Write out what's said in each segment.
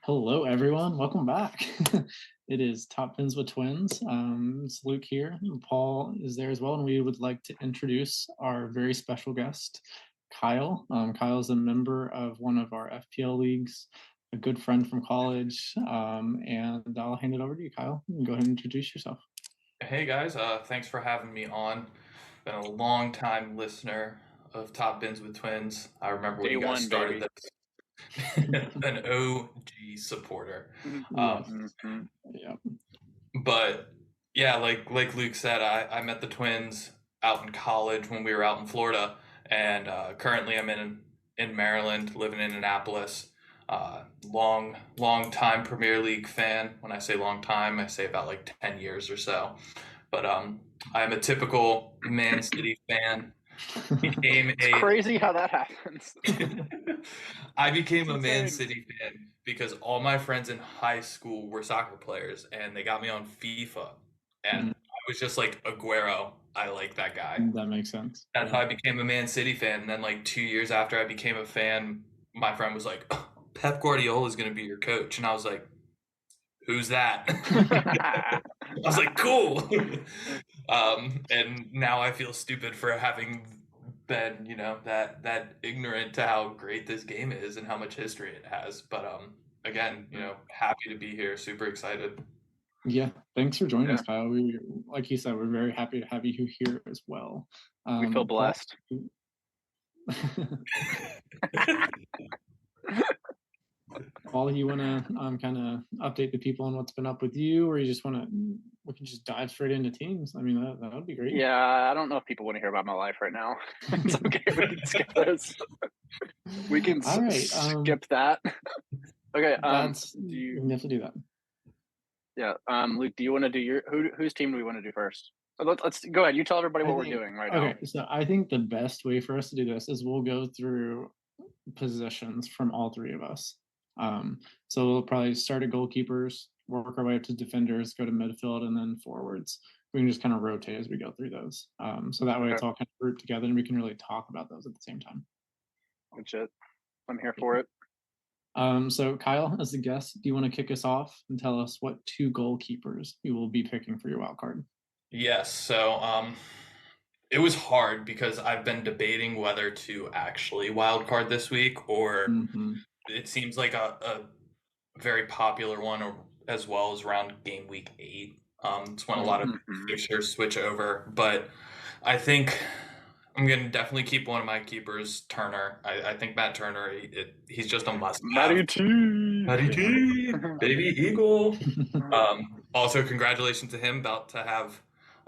Hello, everyone. Welcome back. It is Top Pins with Twins. It's Luke here. Paul is there as well, and we would like to introduce our very special guest, Kyle. Kyle is a member of one of our FPL leagues, a good friend from college, and I'll hand it over to you, Kyle. You can go ahead and introduce yourself. Hey guys, thanks for having me on. Been a long time listener of Top Bins with Twins. I remember when Day you guys one, started baby. this. An OG supporter. Yeah. But yeah, like Luke said, I met the Twins out in college when we were out in Florida, and currently I'm in Maryland, living in Annapolis. Long time Premier League fan. When I say long time, I say about like 10 years or so. But I'm a typical Man City fan. It's crazy how that happens. I became It's a Man insane. City fan because all my friends in high school were soccer players, and they got me on FIFA. And I was just like, Aguero, I like that guy. That makes sense. That's how I became a Man City fan. And then like 2 years after I became a fan, my friend was like, "Oh, Pep Guardiola is going to be your coach." And I was like, "Who's that?" I was like, "Cool." And now I feel stupid for having been, that ignorant to how great this game is and how much history it has. But again, happy to be here. Super excited. Yeah, thanks for joining us, Kyle. We, like you said, we're very happy to have you here as well. We feel blessed. Paul, you want to kind of update the people on what's been up with you, or you just want to? We can just dive straight into teams. I mean, that would be great. Yeah, I don't know if people want to hear about my life right now. It's okay. We can skip this. We can skip that. Okay. You have to do that. Yeah. Luke, do you want to do whose team do we want to do first? Let's go ahead. You tell everybody what we're doing right now. Okay, so I think the best way for us to do this is we'll go through positions from all three of us. So we'll probably start at goalkeepers, work our way up to defenders, go to midfield, and then forwards. We can just kind of rotate as we go through those. So that way it's all kind of grouped together and we can really talk about those at the same time. Good shit. I'm here for it. So Kyle, as the guest, do you want to kick us off and tell us what two goalkeepers you will be picking for your wild card? Yes. So it was hard because I've been debating whether to actually wildcard this week, or it seems like a very popular one, or as well as around game week 8. It's when a lot of fixtures switch over. But I think I'm going to definitely keep one of my keepers, Turner. I think Matt Turner, he's just a must-have. Matty T, baby Eagle. Also, congratulations to him, about to have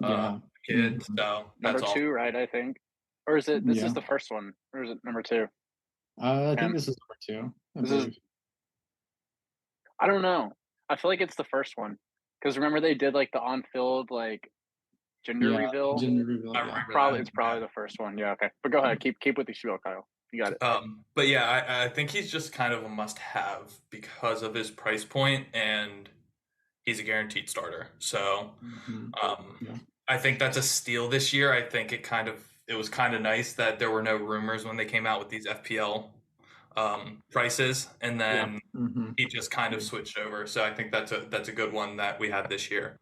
a kid. So number 2, right? I think, or is it? This is the first one, or is it number 2? I think this is number 2. I don't know. I feel like it's the first one because remember they did like the on-field like gender reveal. It's probably the first one. Yeah, okay. But go ahead, keep with the spiel, Kyle. You got it. But yeah, I think he's just kind of a must-have because of his price point, and he's a guaranteed starter. So I think that's a steal this year. I think it was kind of nice that there were no rumors when they came out with these FPL prices, and then he just kind of switched over. So I think that's a good one that we had this year.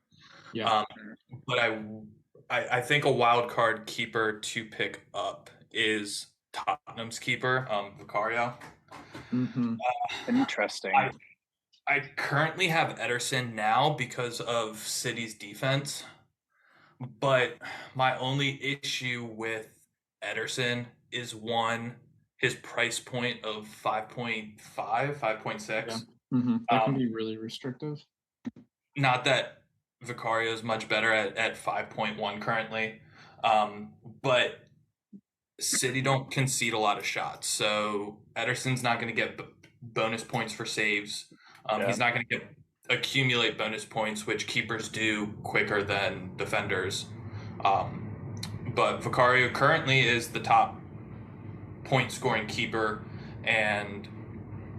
But I think a wild card keeper to pick up is Tottenham's keeper, Vicario. Interesting. I currently have Ederson now because of City's defense, but my only issue with Ederson is his price point of 5.5, 5.6. That can be really restrictive. Not that Vicario is much better at 5.1 currently, but City don't concede a lot of shots, so Ederson's not going to get bonus points for saves. He's not going to accumulate bonus points, which keepers do quicker than defenders. But Vicario currently is the top point scoring keeper, and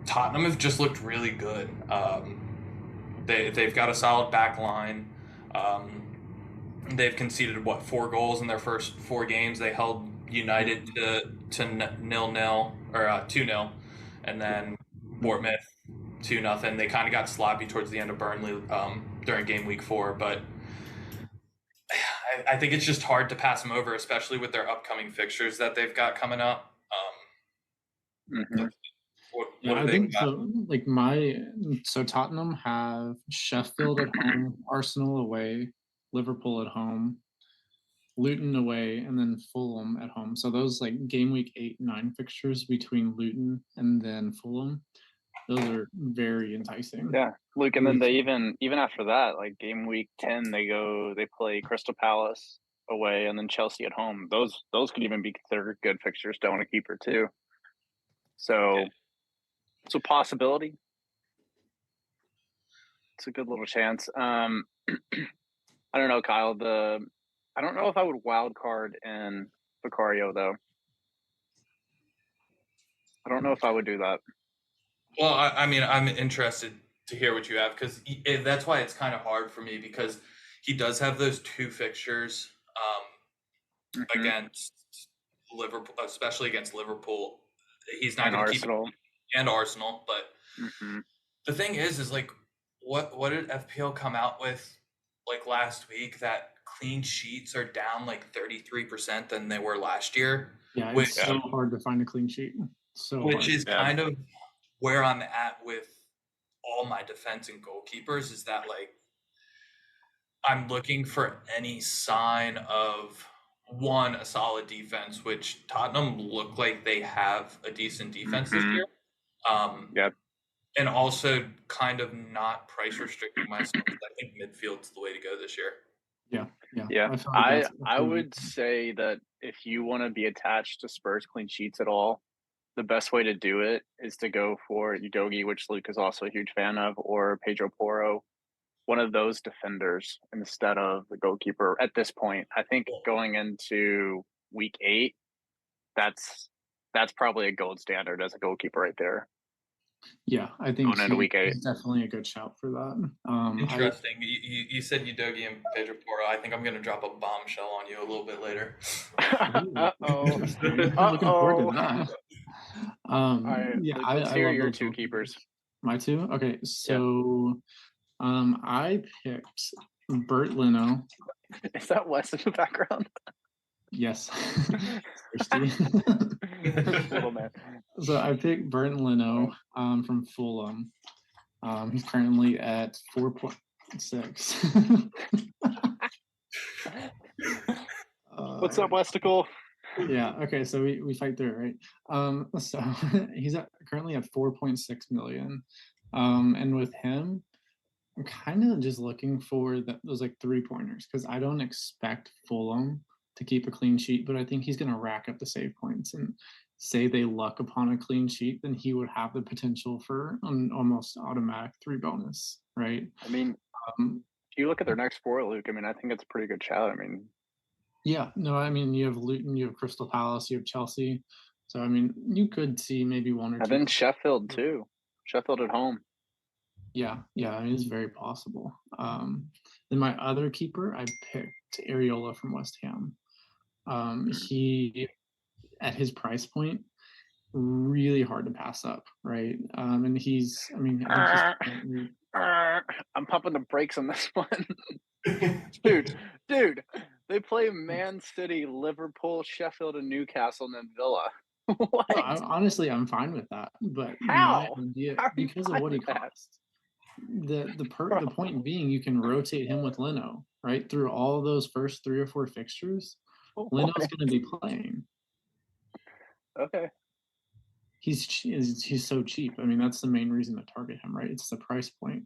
Tottenham have just looked really good. They've got a solid back line. They've conceded 4 goals in their first 4 games. They held United to 0-0 or 2-0, and then Bournemouth 2-0. They kind of got sloppy towards the end of Burnley during game week 4, but I think it's just hard to pass them over, especially with their upcoming fixtures that they've got coming up. I think so. Like Tottenham have Sheffield at home, Arsenal away, Liverpool at home, Luton away, and then Fulham at home. So those like game week 8, 9 fixtures between Luton and then Fulham, those are very enticing. Yeah, Luke, and then they even after that, like game week 10, they play Crystal Palace away and then Chelsea at home. Those could even be considered good fixtures to own a keeper too. So it's a possibility. It's a good little chance. I don't know, Kyle. I don't know if I would wild card in Vicario though. I don't know if I would do that. Well, I mean, I'm interested to hear what you have because that's why it's kind of hard for me because he does have those 2 fixtures against Liverpool, especially against Liverpool. He's not going to keep it, and Arsenal, but the thing is like what did FPL come out with like last week that clean sheets are down like 33% than they were last year? Yeah, it's so hard to find a clean sheet. Which is kind of where I'm at with all my defense and goalkeepers is that like I'm looking for any sign of a solid defense, which Tottenham look like they have a decent defense this year. And also kind of not price restricting myself. I think midfield's the way to go this year. Yeah. I would say that if you want to be attached to Spurs clean sheets at all, the best way to do it is to go for Udogie, which Luke is also a huge fan of, or Pedro Porro, one of those defenders instead of the goalkeeper at this point. I think going into week 8, that's probably a gold standard as a goalkeeper right there. Yeah, I think going into week 8 is definitely a good shout for that. Interesting. You said Udogie and Pedro Porro. I think I'm going to drop a bombshell on you a little bit later. Looking forward to that. Let's hear your 2 keepers. My 2? Okay, so I picked Bert Leno. Is that Wes in the background? Yes. Little man. So I picked Bert Leno from Fulham. He's currently at 4.6. What's up, Westicle? Yeah. Okay. So we fight through it, right? So he's currently at 4.6 million, and with him, I'm kind of just looking for those like 3-pointers because I don't expect Fulham to keep a clean sheet, but I think he's going to rack up the save points and say they luck upon a clean sheet, then he would have the potential for an almost automatic 3 bonus, right? I mean, if you look at their next 4, Luke, I mean, I think it's a pretty good shout. I mean, yeah, no, I mean, you have Luton, you have Crystal Palace, you have Chelsea. So, I mean, you could see maybe 1 or 2. And then Sheffield, too. Sheffield at home. Yeah, I mean, it's very possible. Then my other keeper, I picked Areola from West Ham. He, at his price point, really hard to pass up, right? And he's, I mean, I'm pumping the brakes on this one. dude, they play Man City, Liverpool, Sheffield, and Newcastle, and then Villa. What? No, honestly, I'm fine with that. But how? My idea, because of what he costs. The point being, you can rotate him with Leno, right? Through all those first 3 or 4 fixtures, Leno's going to be playing. Okay. He's so cheap. I mean, that's the main reason to target him, right? It's the price point.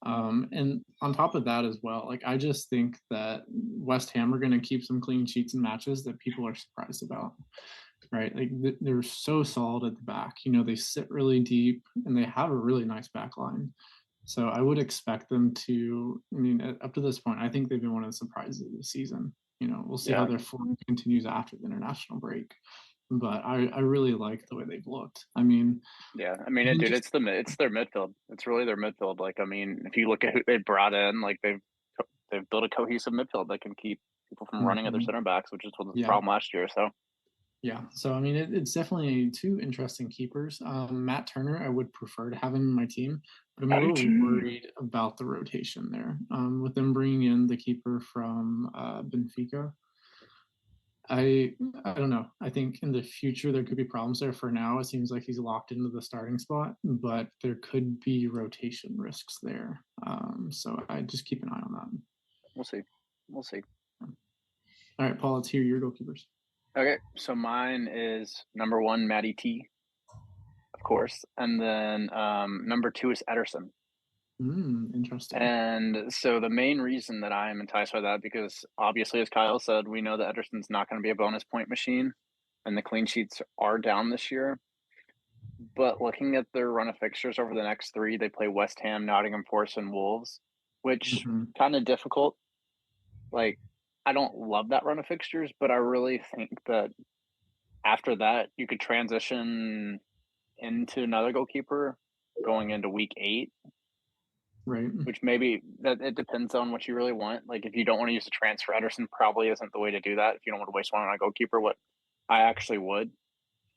And on top of that as well, like I just think that West Ham are going to keep some clean sheets in matches that people are surprised about, right? Like they're so solid at the back. You know, they sit really deep and they have a really nice back line. So I would expect them to, I mean, up to this point, I think they've been one of the surprises of the season. You know, we'll see how their form continues after the international break. But I really like the way they've looked. I mean, dude, it's their midfield. It's really their midfield. Like, I mean, if you look at who they brought in, like they've built a cohesive midfield that can keep people from running at their center backs, which is what was the problem last year. So, Yeah, so I mean, it's definitely two interesting keepers. Matt Turner, I would prefer to have him in my team, but I'm a little worried about the rotation there. With them bringing in the keeper from Benfica, I don't know. I think in the future there could be problems there. For now, it seems like he's locked into the starting spot, but there could be rotation risks there. So I just keep an eye on that. We'll see. We'll see. All right, Paul, let's hear your goalkeepers. Okay, so mine is number 1, Matty T, of course, and then number 2 is Ederson. Interesting. And so the main reason that I am enticed by that, because obviously, as Kyle said, we know that Ederson's not going to be a bonus point machine, and the clean sheets are down this year. But looking at their run of fixtures over the next 3, they play West Ham, Nottingham Forest, and Wolves, which kind of difficult. Like, I don't love that run of fixtures, but I really think that after that, you could transition into another goalkeeper going into week 8. Right. Which maybe that it depends on what you really want. Like, if you don't want to use a transfer, Ederson probably isn't the way to do that. If you don't want to waste one on a goalkeeper, what I actually would,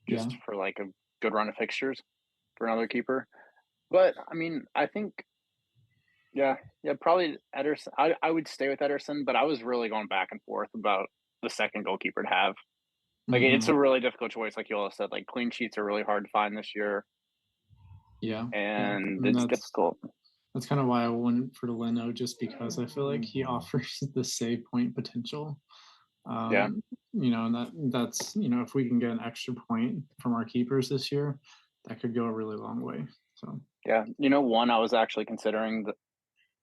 just for like a good run of fixtures for another keeper. But I mean, I think, probably Ederson. I would stay with Ederson, but I was really going back and forth about the second goalkeeper to have. Like, it's a really difficult choice. Like you all said, like clean sheets are really hard to find this year. Yeah, and it's difficult. That's kind of why I went for Leno, just because I feel like he offers the save point potential. You know, and that's if we can get an extra point from our keepers this year, that could go a really long way. So yeah, one I was actually considering that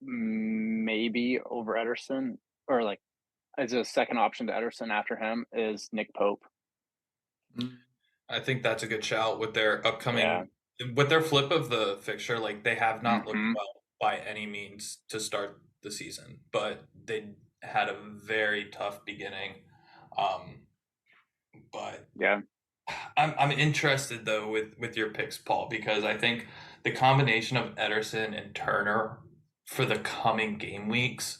maybe over Ederson, or like as a second option to Ederson after him, is Nick Pope. I think that's a good shout with their upcoming, with their flip of the fixture. Like, they have not looked well by any means to start the season, but they had a very tough beginning. But yeah, I'm interested though with your picks, Paul, because I think the combination of Ederson and Turner for the coming game weeks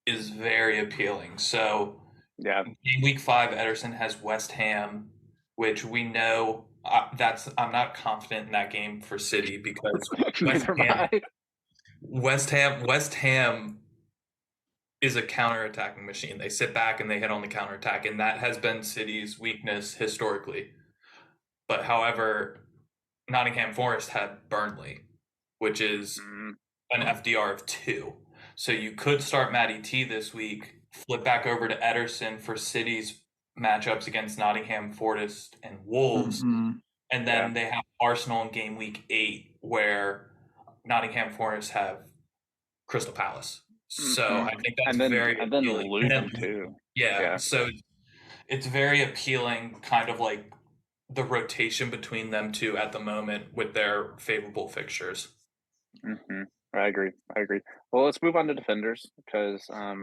is very appealing. So game week 5, Ederson has West Ham, which we know I'm not confident in that game for City, because West Ham is a counter-attacking machine. They sit back and they hit on the counter-attack, and that has been City's weakness historically. But however, Nottingham Forest had Burnley, which is an FDR of 2. So you could start Matty T this week, flip back over to Ederson for City's matchups against Nottingham Forest and Wolves, and then they have Arsenal in game week 8, where Nottingham Forest have Crystal Palace. So I think that's very appealing. And then Luton too. Yeah, so it's very appealing, kind of like the rotation between them two at the moment with their favorable fixtures. I agree. Well, let's move on to defenders, because I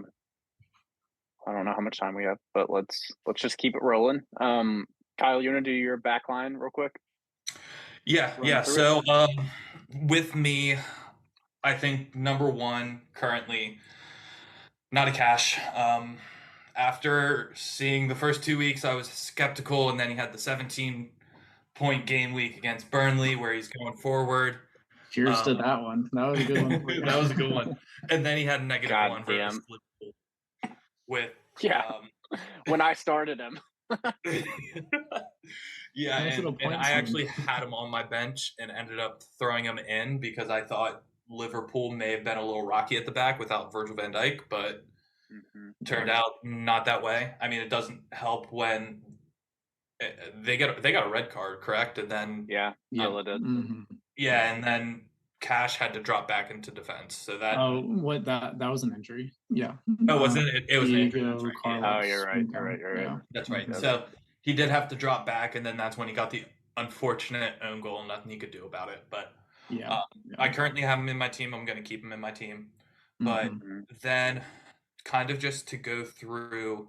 don't know how much time we have, but let's just keep it rolling. Kyle, you want to do your back line real quick? Yeah. So with me, I think number 1 currently, not a cash. After seeing the first 2 weeks, I was skeptical, and then he had the 17-point game week against Burnley where he's going forward. Cheers to that one. That was a good one. That was a good one. And then he had a negative one for with when I started him. Yeah, and I actually had him on my bench and ended up throwing him in because I thought Liverpool may have been a little rocky at the back without Virgil van Dijk, but turned out not that way. I mean, it doesn't help when they got a red card, correct? And then Villa did. Yeah, and then Cash had to drop back into defense. So that that was an injury. Yeah. Oh, wasn't it? It was an injury. That's right. Oh, you're right. Yeah. That's right. So he did have to drop back, and then that's when he got the unfortunate own goal. Nothing he could do about it. But I currently have him in my team. I'm going to keep him in my team. But then, kind of just to go through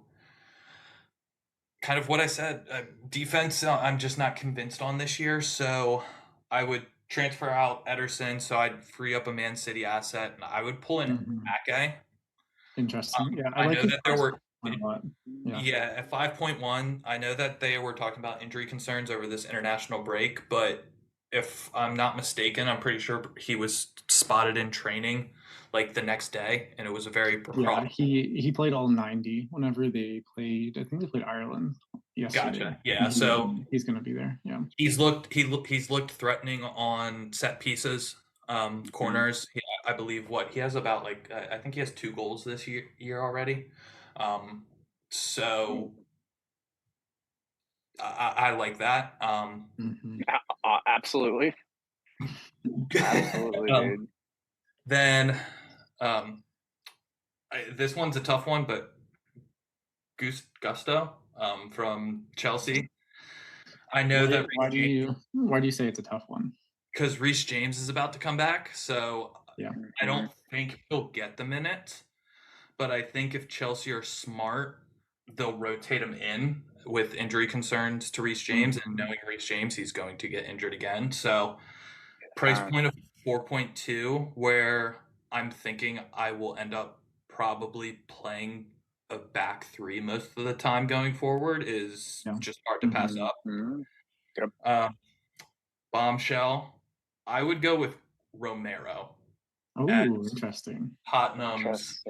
kind of what I said, defense, I'm just not convinced on this year. So I would transfer out Ederson, so I'd free up a Man City asset, and I would pull in Ake. Interesting. I know that Yeah, at 5.1, I know that they were talking about injury concerns over this international break, but if I'm not mistaken, I'm pretty sure he was spotted in training like the next day, and it was a very he played all 90 whenever they played. I think they played Ireland yesterday. Gotcha. Yeah, so he's going to be there. Yeah, he's looked threatening on set pieces, corners. I believe he has about I think he has 2 goals this year already. So I like that. Absolutely. Absolutely, dude. Then this one's a tough one, but Gusto from Chelsea. I know that. Why do you say it's a tough one? Because Reece James is about to come back, so yeah. I don't think he'll get the minutes. But I think if Chelsea are smart, they'll rotate him in with injury concerns to Reece James, and knowing Reece James, he's going to get injured again. So price point of 4.2, where I'm thinking I will end up probably playing a back 3 most of the time going forward, is just hard to pass up. Yep. Bombshell, I would go with Romero. Oh, interesting. Tottenham's.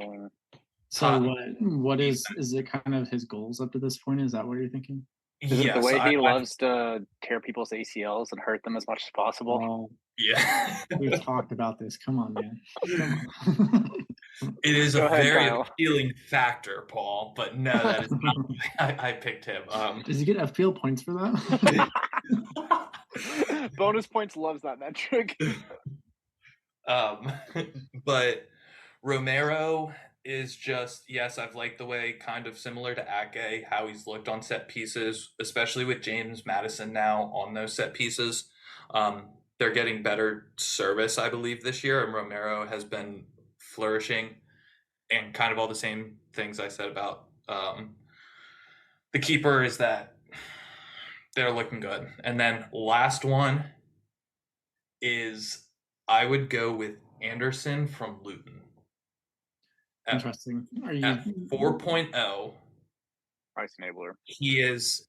So what is it kind of his goals up to this point? Is that what you're thinking? Is it the way he loves to tear people's ACLs and hurt them as much as possible? Yeah. We've talked about this. Come on, man. It is a very appealing factor, Paul, but no, that is not why I picked him. Does he get FPL points for that? Bonus points loves that metric. But Romero is just, yes, I've liked the way, kind of similar to Ake, how he's looked on set pieces, especially with James Maddison now on those set pieces. They're getting better service, I believe, this year, and Romero has been flourishing, and kind of all the same things I said about the keeper is that they're looking good. And then last one is I would go with Anderson from Luton. Interesting. Are you at 4.0? Price enabler. He is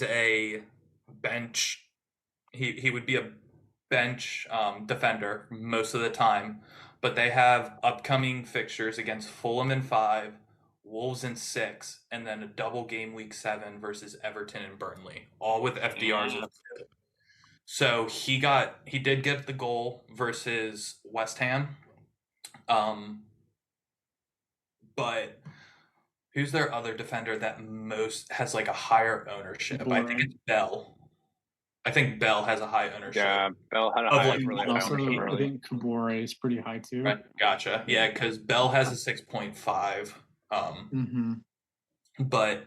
a bench. He would be a bench defender most of the time, but they have upcoming fixtures against Fulham in 5, Wolves in 6, and then a double game week 7 versus Everton and Burnley, all with FDRs. So he did get the goal versus West Ham. But who's their other defender that most has like a higher ownership? I think it's Bell. I think Bell has a high ownership. Yeah, Bell had a high ownership. I think Kabore is pretty high too. Right. Gotcha. Yeah, because Bell has a 6.5. But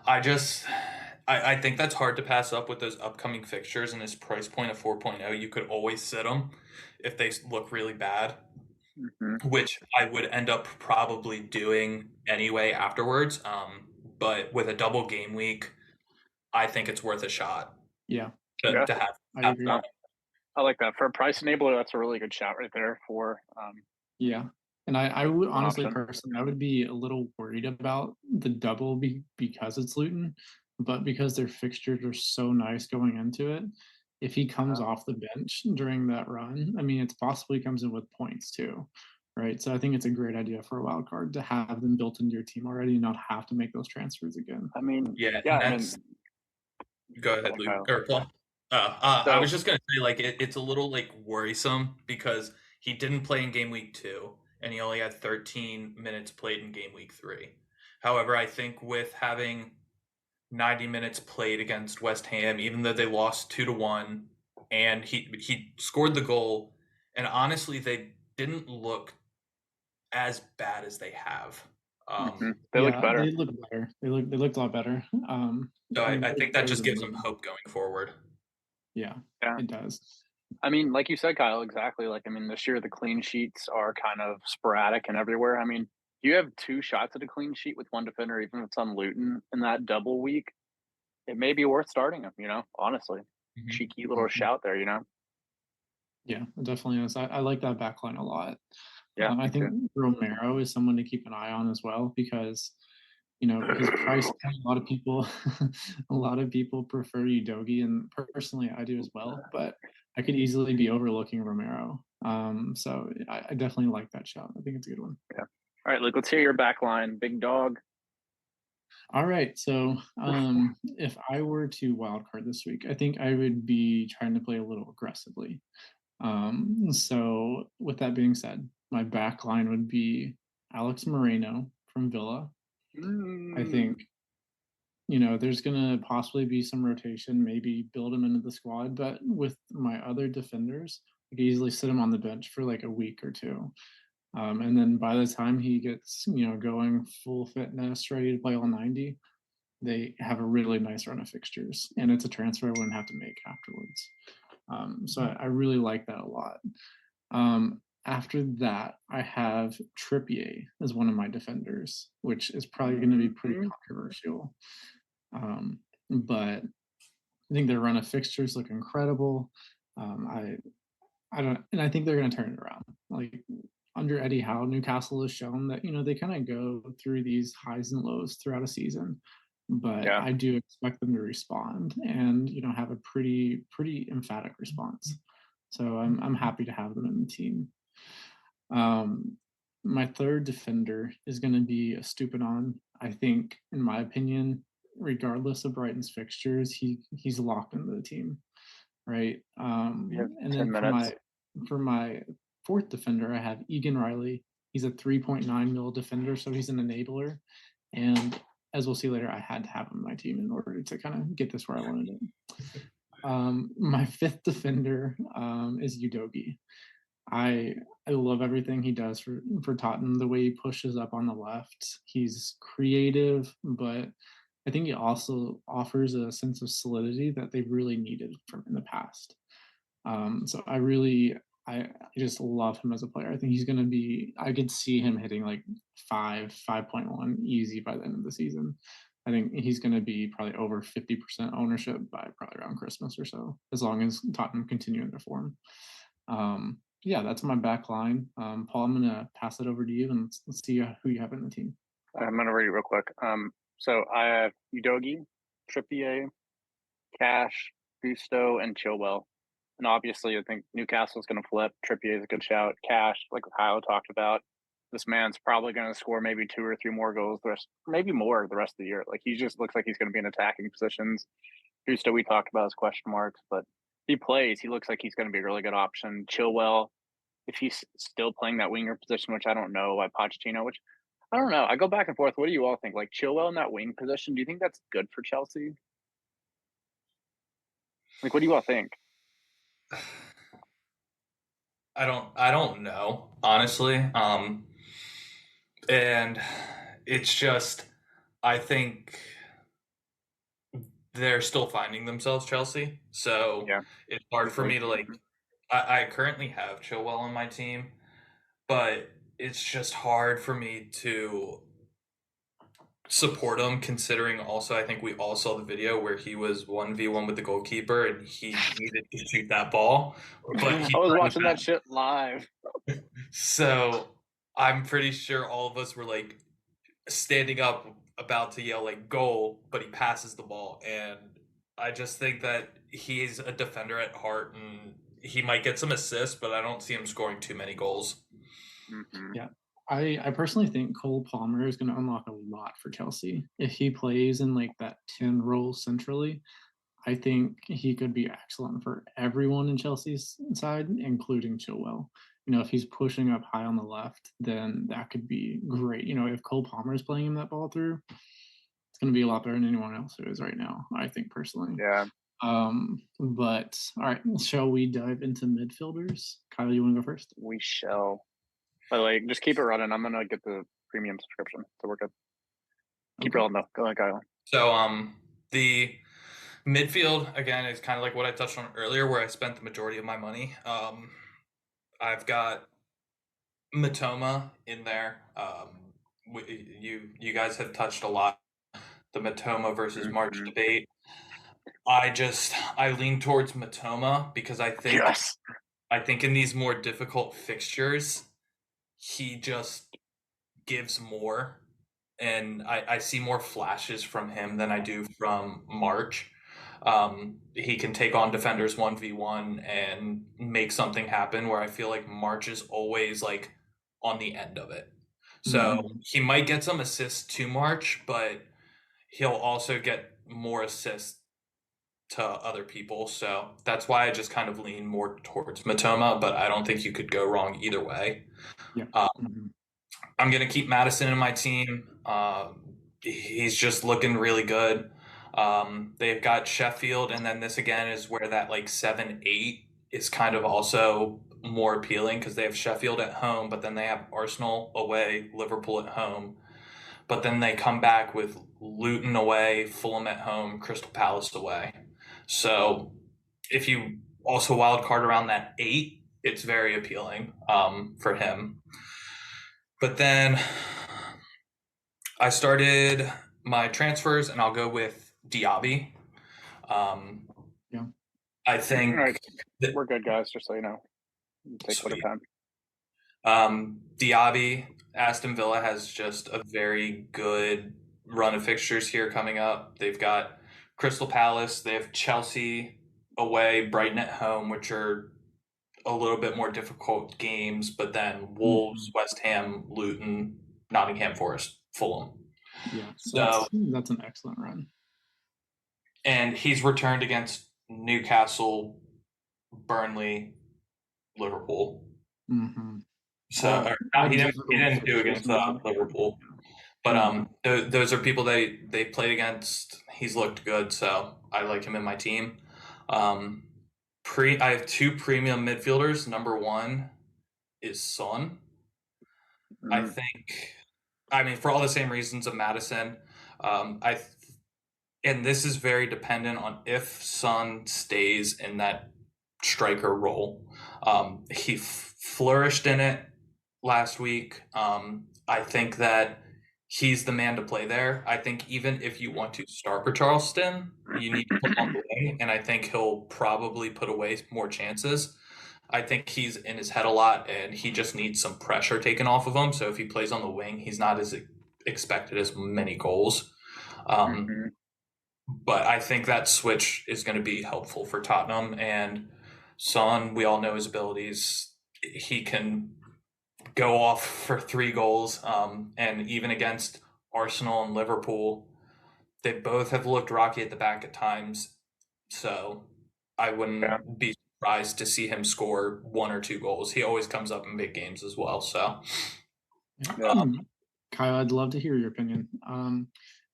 I think that's hard to pass up with those upcoming fixtures and this price point of 4.0. You could always sit them if they look really bad, which I would end up probably doing anyway afterwards. But with a double game week, I think it's worth a shot. Yeah. To have. I agree. I like that. For a price enabler, that's a really good shot right there for yeah. And I would honestly, personally, I would be a little worried about the double because it's Luton, but because their fixtures are so nice going into it, if he comes off the bench during that run, I mean, it's possible he comes in with points too, right? So I think it's a great idea for a wild card to have them built into your team already and not have to make those transfers again. I mean, go ahead, Luke or Paul. I was just gonna say, it's a little worrisome because he didn't play in game week 2 and he only had 13 minutes played in game week 3. However, I think with having 90 minutes played against West Ham, even though they lost 2-1, and he scored the goal, and honestly, they didn't look as bad as they have. They look better. They look better. They looked a lot better. So I think that just gives them hope going forward. Yeah, it does. I mean, like you said, Kyle, exactly. This year the clean sheets are kind of sporadic and everywhere. I mean, you have 2 shots at a clean sheet with one defender, even if it's on Luton in that double week. It may be worth starting him, honestly. Cheeky little shout there, Yeah, it definitely is. I like that backline a lot. Yeah, I think Romero is someone to keep an eye on as well because his price point, a lot of people prefer Udogi, and personally I do as well, but I could easily be overlooking Romero. So I definitely like that shot. I think it's a good one. Yeah. All right, Luke, let's hear your back line. Big dog. All right. So if I were to wildcard this week, I think I would be trying to play a little aggressively. So with that being said, my back line would be Alex Moreno from Villa. I think, there's going to possibly be some rotation, maybe build him into the squad, but with my other defenders, I could easily sit him on the bench for like a week or two. And then by the time he gets, going full fitness, ready to play all 90, they have a really nice run of fixtures, and it's a transfer I wouldn't have to make afterwards. So I really like that a lot. After that, I have Trippier as one of my defenders, which is probably going to be pretty controversial. But I think their run of fixtures look incredible. I think they're going to turn it around. Like under Eddie Howe, Newcastle has shown that they kind of go through these highs and lows throughout a season, but yeah. I do expect them to respond and have a pretty emphatic response. So I'm happy to have them in the team. My third defender is going to be Estupiñán. I think, in my opinion, regardless of Brighton's fixtures, he's locked into the team, right? And then for my fourth defender, I have Egan Riley. He's a 3.9 mil defender, so he's an enabler. And as we'll see later, I had to have him on my team in order to kind of get this where I wanted it. My fifth defender is Udogi. I love everything he does for Tottenham. The way he pushes up on the left, he's creative, but I think he also offers a sense of solidity that they've really needed from in the past. So I just love him as a player. I think he's going to be, I could see him hitting like 5.1 easy by the end of the season. I think he's going to be probably over 50% ownership by probably around Christmas or so, as long as Tottenham continue in their form. Yeah, that's my back line. Paul, I'm going to pass it over to you, and let's see who you have in the team. I'm going to read it real quick. So I have Udogi, Trippier, Cash, Gusto, and Chilwell. And obviously, I think Newcastle's going to flip. Trippier is a good shout. Cash, like Kyle talked about, this man's probably going to score maybe 2 or 3 more goals, maybe more the rest of the year. Like, he just looks like he's going to be in attacking positions. Gusto, we talked about his question marks, but if he plays, he looks like he's going to be a really good option. Chilwell, if he's still playing that winger position, which I don't know, by Pochettino, which I don't know. I go back and forth. What do you all think? Like Chilwell in that wing position, do you think that's good for Chelsea? Like, what do you all think? I don't know, honestly. And it's just, I think they're still finding themselves, Chelsea. So yeah, it's hard for me to like. I currently have Chilwell on my team, but it's just hard for me to support him, considering also I think we all saw the video where he was 1v1 with the goalkeeper and he needed to shoot that ball. But I was watching that shit live. So I'm pretty sure all of us were like standing up about to yell like goal, but he passes the ball. And I just think that he's a defender at heart and he might get some assists, but I don't see him scoring too many goals. Mm-hmm. Yeah. I personally think Cole Palmer is going to unlock a lot for Chelsea. If he plays in like that 10 role centrally, I think he could be excellent for everyone in Chelsea's side, including Chilwell. If he's pushing up high on the left, then that could be great. If Cole Palmer is playing him that ball through, it's going to be a lot better than anyone else who is right now, I think personally. Yeah. But all right, shall we dive into midfielders? Kyle, you want to go first? We shall. By the way, just keep it running. I'm gonna get the premium subscription, so we're good. Keep rolling though. Go ahead, Kyle. So the midfield again is kind of like what I touched on earlier, where I spent the majority of my money. I've got Matoma in there. You guys have touched a lot the Matoma versus March debate. I lean towards Matoma because I think in these more difficult fixtures, he just gives more. and I see more flashes from him than I do from March. He can take on defenders 1v1 and make something happen, where I feel like March is always like on the end of it. So he might get some assists to March, but he'll also get more assists to other people. So that's why I just kind of lean more towards Matoma, but I don't think you could go wrong either way. Yeah. I'm going to keep Madison in my team. He's just looking really good. They've got Sheffield, and then this again is where that like 7-8 is kind of also more appealing, because they have Sheffield at home, but then they have Arsenal away, Liverpool at home. But then they come back with Luton away, Fulham at home, Crystal Palace away. So if you also wild card around that 8, it's very appealing for him. But then I started my transfers, and I'll go with Diaby. Yeah. I think we're good, guys, just so you know. Take Sweet. whatever time. Diaby, Aston Villa has just a very good run of fixtures here coming up. They've got Crystal Palace, they have Chelsea away, Brighton at home, which are a little bit more difficult games, but then Wolves, West Ham, Luton, Nottingham Forest, Fulham. Yeah, so that's an excellent run. And he's returned against Newcastle, Burnley, Liverpool. So he didn't do against Liverpool, but those are people they played against. He's looked good, so I like him in my team. I have 2 premium midfielders. Number 1 is Son. I think, for all the same reasons of Madison, and this is very dependent on if Son stays in that striker role. He flourished in it last week. I think that he's the man to play there. I think even if you want to start for Charleston, you need to put him on the wing, and I think he'll probably put away more chances. I think he's in his head a lot, and he just needs some pressure taken off of him. So if he plays on the wing, he's not as expected as many goals. But I think that switch is going to be helpful for Tottenham. And Son, we all know his abilities. He can go off for 3 goals. And even against Arsenal and Liverpool, they both have looked rocky at the back at times. So I wouldn't be surprised to see him score 1 or 2 goals. He always comes up in big games as well. So, Kyle, I'd love to hear your opinion.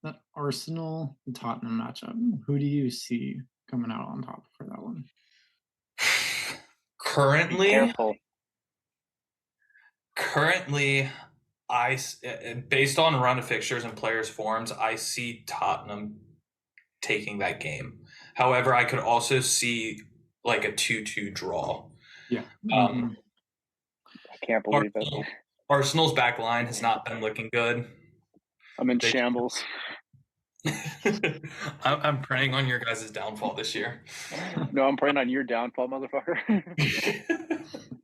That Arsenal and Tottenham matchup, who do you see coming out on top for that one? Currently, based on run of fixtures and players' forms, I see Tottenham taking that game. However, I could also see like a 2-2 draw. Yeah. I can't believe it. Arsenal's back line has not been looking good. I'm in shambles. I'm praying on your guys' downfall this year. No, I'm praying on your downfall, motherfucker.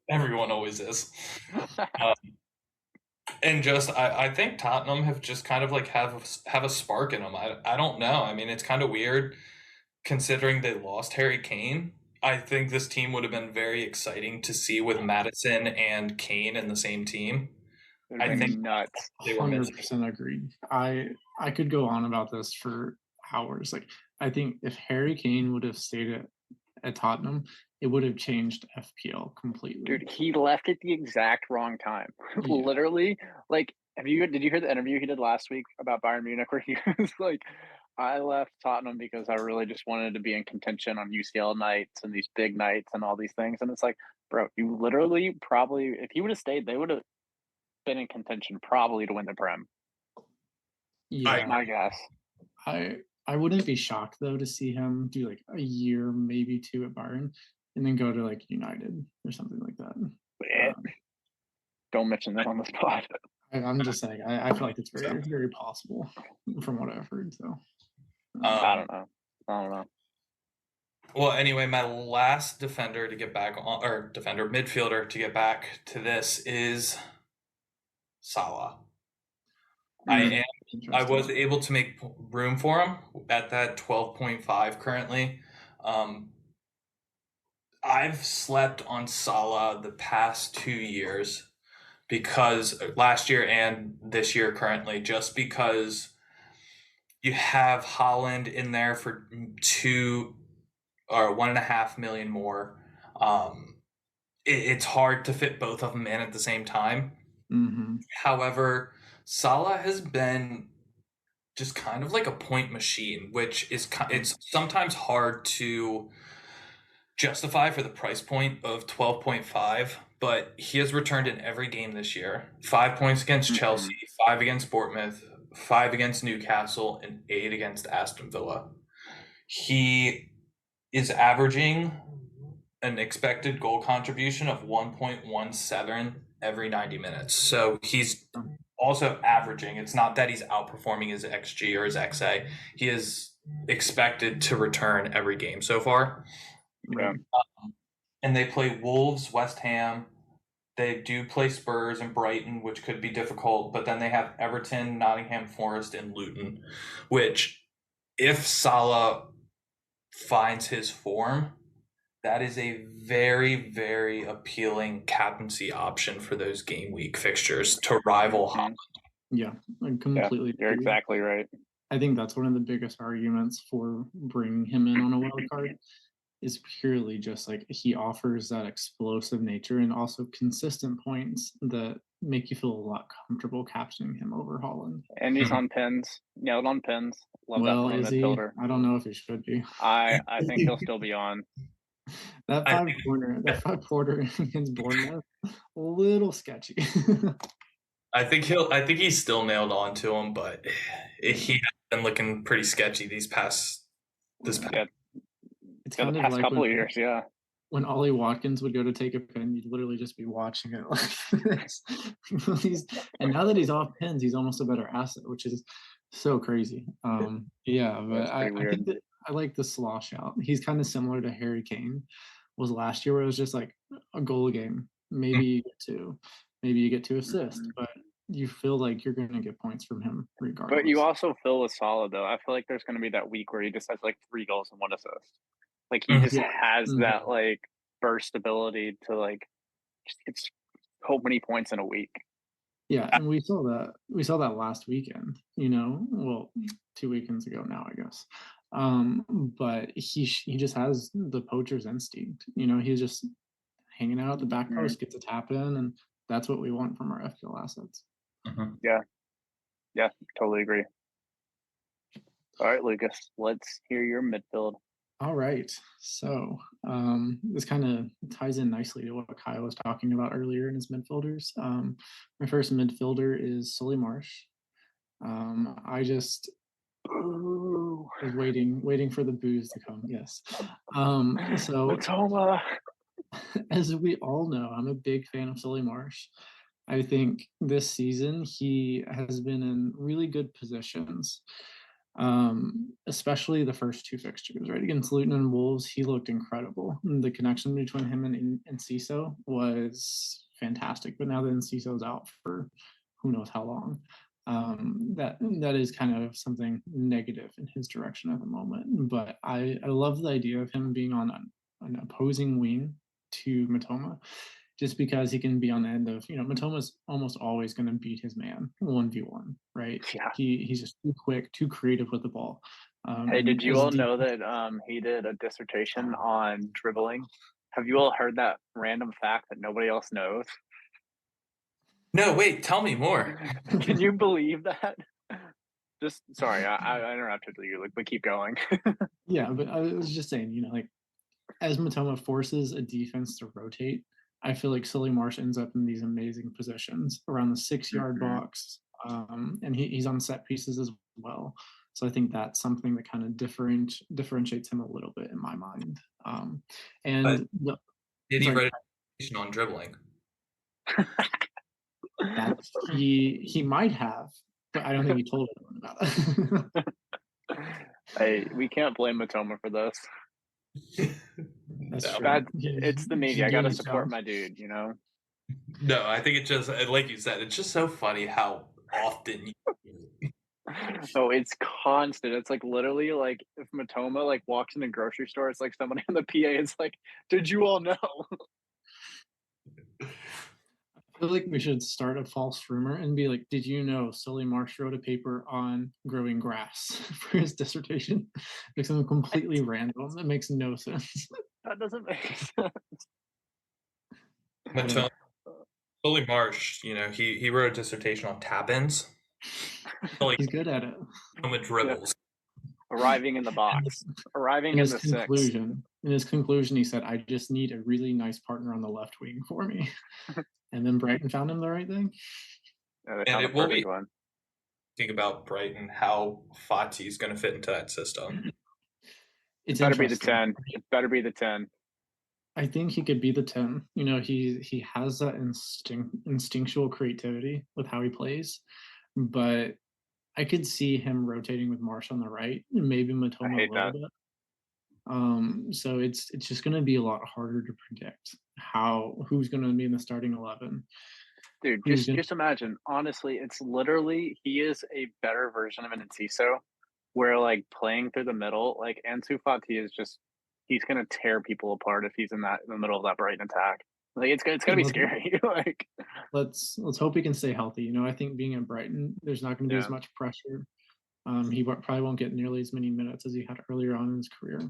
Everyone always is. And just, I think Tottenham have just kind of like have a spark in them. I don't know. I mean, it's kind of weird considering they lost Harry Kane. I think this team would have been very exciting to see with Madison and Kane in the same team. I think nuts. 100% agreed. I could go on about this for hours. Like, I think if Harry Kane would have stayed at Tottenham, it would have changed FPL completely. Dude, he left at the exact wrong time. Yeah. Literally, like, did you hear the interview he did last week about Bayern Munich, where he was like, I left Tottenham because I really just wanted to be in contention on UCL nights and these big nights and all these things. And it's like, bro, you literally probably, if he would have stayed, they would have been in contention probably to win the Prem. Yeah, my guess. I wouldn't be shocked though to see him do like a year, maybe 2 at Bayern, and then go to like United or something like that. Don't mention that on the spot. I'm just saying. I feel like it's very, very possible from what I've heard. So I don't know. Well, anyway, my last defender to get back on, or midfielder to get back to this is Salah. I am I was able to make room for him at that 12.5 currently. I've slept on Salah the past 2 years because last year and this year currently, just because you have Holland in there for 2 or 1.5 million more. It's hard to fit both of them in at the same time. Mm-hmm. However, Salah has been just kind of like a point machine, which is it's sometimes hard to justify for the price point of 12.5, but he has returned in every game this year. 5 points against Chelsea, 5 against Bournemouth, 5 against Newcastle, and 8 against Aston Villa. He is averaging an expected goal contribution of 1.17 every 90 minutes. So he's also averaging. It's not that he's outperforming his XG or his XA. He is expected to return every game so far. Yeah. And they play Wolves, West Ham. They do play Spurs and Brighton, which could be difficult. But then they have Everton, Nottingham Forest, and Luton, which if Salah finds his form, that is a very, very appealing captaincy option for those game week fixtures to rival Holland. Yeah, I completely. You're exactly right. I think that's one of the biggest arguments for bringing him in on a wild card is purely just like he offers that explosive nature and also consistent points that make you feel a lot comfortable captaining him over Holland. And he's on pins, nailed on pins. Love that from a midfielder. I don't know if he should be. I think he'll still be on. That five quarter against Bournemouth, a little sketchy. I think he's still nailed on to him, but he has been looking pretty sketchy this past. Yeah. It's kind the of past like couple of years, yeah. When Ollie Watkins would go to take a pin, you'd literally just be watching it like this. And now that he's off pins, he's almost a better asset, which is so crazy. Yeah, but I think that I like the slosh out. He's kind of similar to Harry Kane was last year, where it was just like a goal a game. Maybe you get 2, maybe you get 2 assists, but you feel like you're going to get points from him regardless. But you also feel with Salah, though. I feel like there's going to be that week where he just has like 3 goals and 1 assist. Like he just has that like burst ability to like just get so many points in a week. Yeah, and we saw that last weekend, well, 2 weekends ago now, I guess. But he just has the poacher's instinct. He's just hanging out at the back post, gets a tap in, and that's what we want from our FPL assets. Yeah, totally agree. All right, Lucas, let's hear your midfield. All right, so this kind of ties in nicely to what Kyle was talking about earlier in his midfielders. My first midfielder is Solly Marsh. I just was waiting for the booze to come. Yes. So Matoma. As we all know, I'm a big fan of Solly Marsh. I think this season he has been in really good positions, especially the first 2 fixtures, right? Against Luton and Wolves, he looked incredible. The connection between him and Enciso was fantastic, but now that Enciso's out for who knows how long, that is kind of something negative in his direction at the moment. But I love the idea of him being on an opposing wing to Matoma, just because he can be on the end of, Matoma's almost always going to beat his man 1v1, right? Yeah. He's just too quick, too creative with the ball. Hey, did you all know that he did a dissertation on dribbling? Have you all heard that random fact that nobody else knows? No, wait, tell me more. Can you believe that? Just sorry, I interrupted you, but keep going. Yeah, but I was just saying, like, as Matoma forces a defense to rotate, I feel like Solly Marsh ends up in these amazing positions around the 6-yard box, and he's on set pieces as well. So I think that's something that kind of differentiates him a little bit in my mind. Did he write a on dribbling? That he might have, but I don't think he told anyone about it. Hey, we can't blame Matoma for this. That's true. It's the media. I gotta support my dude, No, I think it's just like you said. It's just so funny how often Oh, it's constant. It's like literally like if Matoma like walks in a grocery store, it's like somebody in the PA is like, "Did you all know?" I feel like we should start a false rumor and be like, "Did you know Sully Marsh wrote a paper on growing grass for his dissertation?" Like something completely random that makes no sense. That doesn't make sense. Matoma, Sully Marsh, he wrote a dissertation on tap-ins. He's good at it. Dribbles. Arriving in the box. Arriving in the conclusion. In his conclusion, he said, "I just need a really nice partner on the left wing for me." And then Brighton found him the right thing. Yeah, and it will be one. Think about Brighton, how Fati's going to fit into that system. It better be the 10. It better be the 10. I think he could be the 10. He has that instinctual creativity with how he plays, but I could see him rotating with Marsh on the right, and maybe Matoma a little bit. So it's just going to be a lot harder to predict who's going to be in the starting 11. Dude, just imagine. Honestly, it's literally he is a better version of an Enciso, where like playing through the middle, like Ansu Fati is just he's gonna tear people apart if he's in the middle of that Brighton attack. Like it's gonna be scary. Like let's hope he can stay healthy. I think being at Brighton, there's not going to be as much pressure. He probably won't get nearly as many minutes as he had earlier on in his career.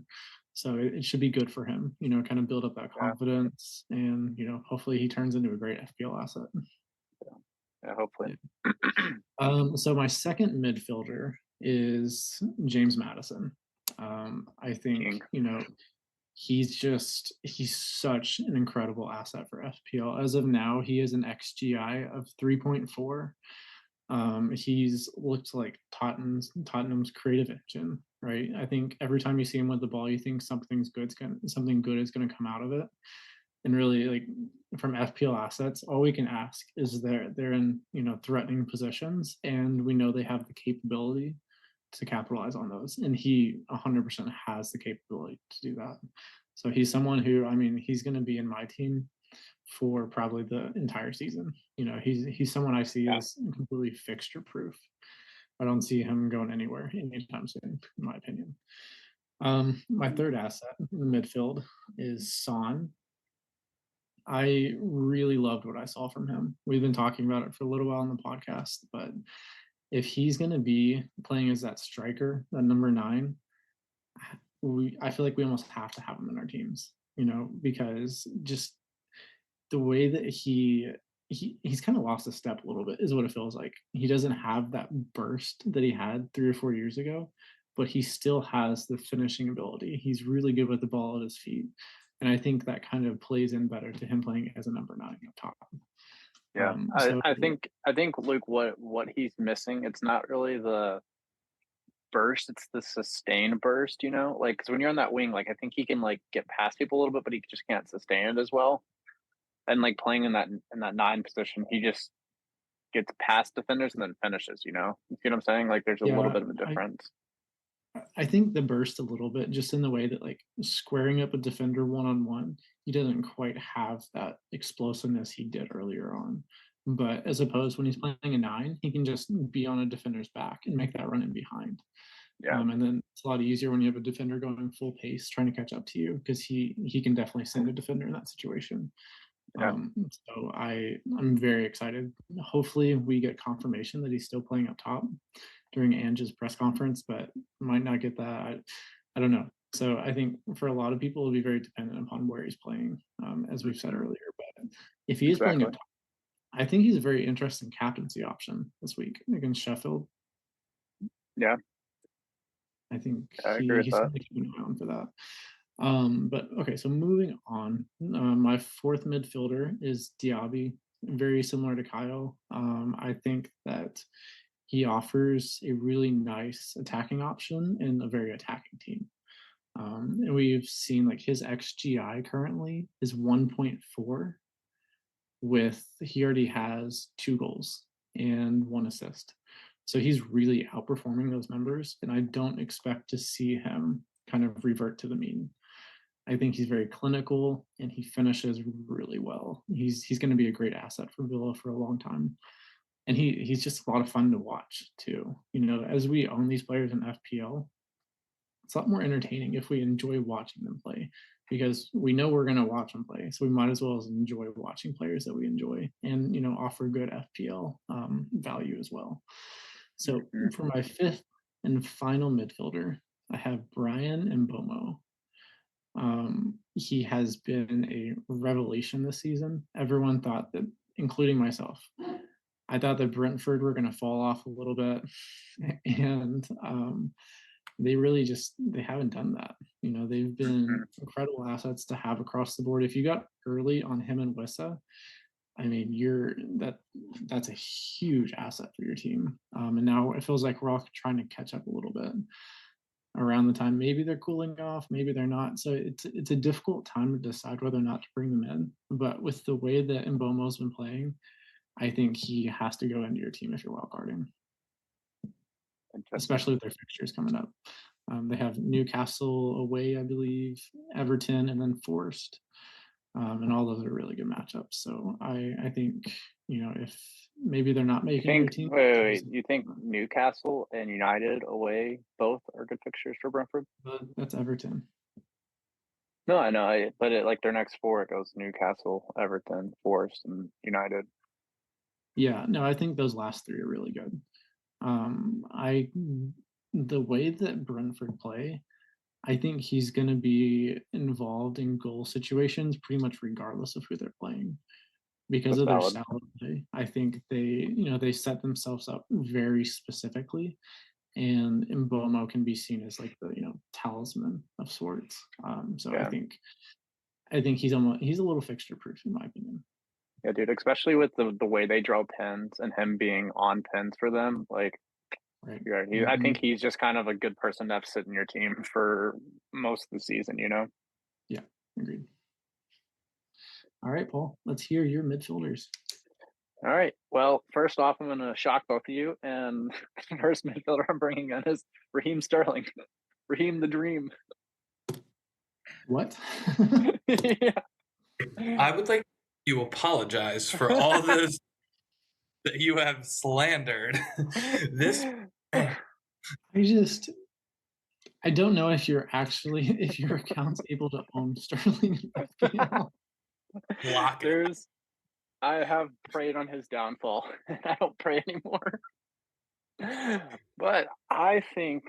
So it should be good for him, kind of build up that confidence, and hopefully he turns into a great FPL asset. Yeah, hopefully. Yeah. So my second midfielder is James Maddison. I think he's such an incredible asset for FPL. As of now, he is an XGI of 3.4. He's looked like Tottenham's creative engine, right? I think every time you see him with the ball, you think something good is going to come out of it. And really, like from FPL assets, all we can ask is they're in threatening positions, and we know they have the capability to capitalize on those, and he 100% has the capability to do that. So he's someone who, he's going to be in my team for probably the entire season. He's someone I see as completely fixture proof. I don't see him going anywhere anytime soon, in my opinion. My third asset in the midfield is Son. I really loved what I saw from him. We've been talking about it for a little while on the podcast, but if he's going to be playing as that striker, that number 9, I feel like we almost have to have him in our teams, because just the way that he's kind of lost a step a little bit is what it feels like. He doesn't have that burst that he had 3 or 4 years ago, but he still has the finishing ability. He's really good with the ball at his feet. And I think that kind of plays in better to him playing as a number 9 up top. Yeah, I think Luke, what he's missing, it's not really the burst, it's the sustained burst. Like because when you're on that wing, like I think he can like get past people a little bit, but he just can't sustain it as well. And like playing in that 9 position, he just gets past defenders and then finishes. You see what I'm saying? Like there's a little bit of a difference. I think the burst a little bit, just in the way that like squaring up a defender one-on-one, he doesn't quite have that explosiveness he did earlier on. But as opposed when he's playing a 9, he can just be on a defender's back and make that run in behind. Yeah. And then it's a lot easier when you have a defender going full pace trying to catch up to you, because he can definitely send a defender in that situation. Yeah. So I'm very excited. Hopefully we get confirmation that he's still playing up top during Ange's press conference, but might not get that. I don't know. So I think for a lot of people, it'll be very dependent upon where he's playing, as we've said earlier. But if he is playing up top, I think he's a very interesting captaincy option this week against Sheffield. Yeah. I think I agree with he's that. keeping an eye on for that. But okay, so moving on, my fourth midfielder is Diaby, very similar to Kyle. I think that he offers a really nice attacking option in a very attacking team. And we've seen like his XGI currently is 1.4, he already has 2 goals and 1 assist. So he's really outperforming those numbers, and I don't expect to see him kind of revert to the mean. I think he's very clinical and he finishes really well. He's going to be a great asset for Villa for a long time. and he's just a lot of fun to watch too. As we own these players in FPL, it's a lot more entertaining if we enjoy watching them play, because we know we're going to watch them play, so we might as well enjoy watching players that we enjoy, and offer good FPL value as well. So for my fifth and final midfielder, I have Brian Mbomo. He has been a revelation this season. Everyone thought that, including myself, I thought that Brentford were going to fall off a little bit, and they really they haven't done that. They've been incredible assets to have across the board. If you got early on him and Wissa, I mean, that's a huge asset for your team. And now it feels like we're all trying to catch up a little bit around the time. Maybe they're cooling off, maybe they're not. So it's a difficult time to decide whether or not to bring them in. But with the way that Mbomo's been playing, I think he has to go into your team if you're wildcarding, especially with their fixtures coming up. They have Newcastle away, I believe, Everton, and then Forest. And all those are really good matchups. So I think, if maybe they're not making your team. Wait. You think Newcastle and United away both are good fixtures for Brentford? That's Everton. No, I know. But their next four, it goes Newcastle, Everton, Forest, and United. Yeah, no, I think those last three are really good. The way that Brentford play, I think he's going to be involved in goal situations pretty much regardless of who they're playing, because of their style of play. I think they set themselves up very specifically, and Mbomo can be seen as like the talisman of sorts. So yeah. I think he's a little fixture proof in my opinion. Yeah, dude, especially with the way they draw pens and him being on pens for them, right. Yeah, I think he's just kind of a good person to have sit in your team for most of the season, Yeah, agreed. All right, Paul, let's hear your midfielders. All right. Well, first off, I'm going to shock both of you. And the first midfielder I'm bringing in is Raheem Sterling. Raheem the Dream. What? Yeah. I would like to apologize for all this that you have slandered. I don't know if your account's able to own Sterling in FPL. I have prayed on his downfall, and I don't pray anymore. But I think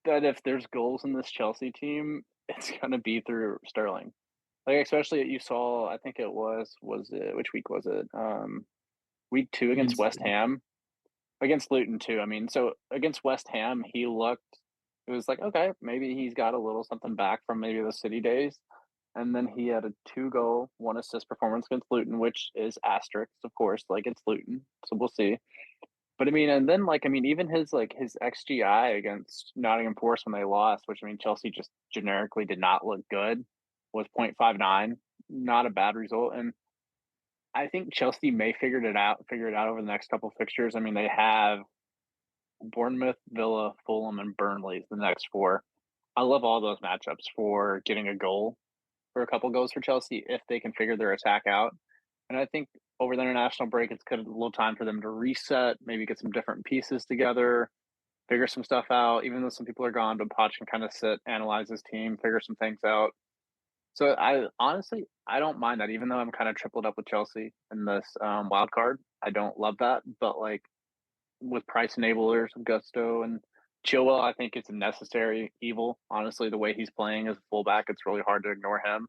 that if there's goals in this Chelsea team, it's gonna be through Sterling. Especially you saw, I think it was it, which week was it? Week 2 against West Ham. Against Luton too. I mean, so against West Ham, it was like, okay, maybe he's got a little something back from maybe the City days. And then he had a 2-goal, 1-assist performance against Luton, which is asterisk, of course, it's Luton. So we'll see. But I mean, and then even his XGI against Nottingham Forest when they lost, which Chelsea just generically did not look good, was 0.59. Not a bad result. And I think Chelsea may figure it out over the next couple of fixtures. They have Bournemouth, Villa, Fulham, and Burnley the next 4. I love all those matchups for getting a goal, for a couple goals for Chelsea if they can figure their attack out. And I think over the international break, it's good, a little time for them to reset, maybe get some different pieces together, figure some stuff out. Even though some people are gone, but Poch can kind of sit, analyze his team, figure some things out. So I don't mind that, even though I'm kind of tripled up with Chelsea in this wild card. I don't love that, but with price enablers, Gusto and Chilwell, I think it's a necessary evil. Honestly, the way he's playing as a fullback, it's really hard to ignore him.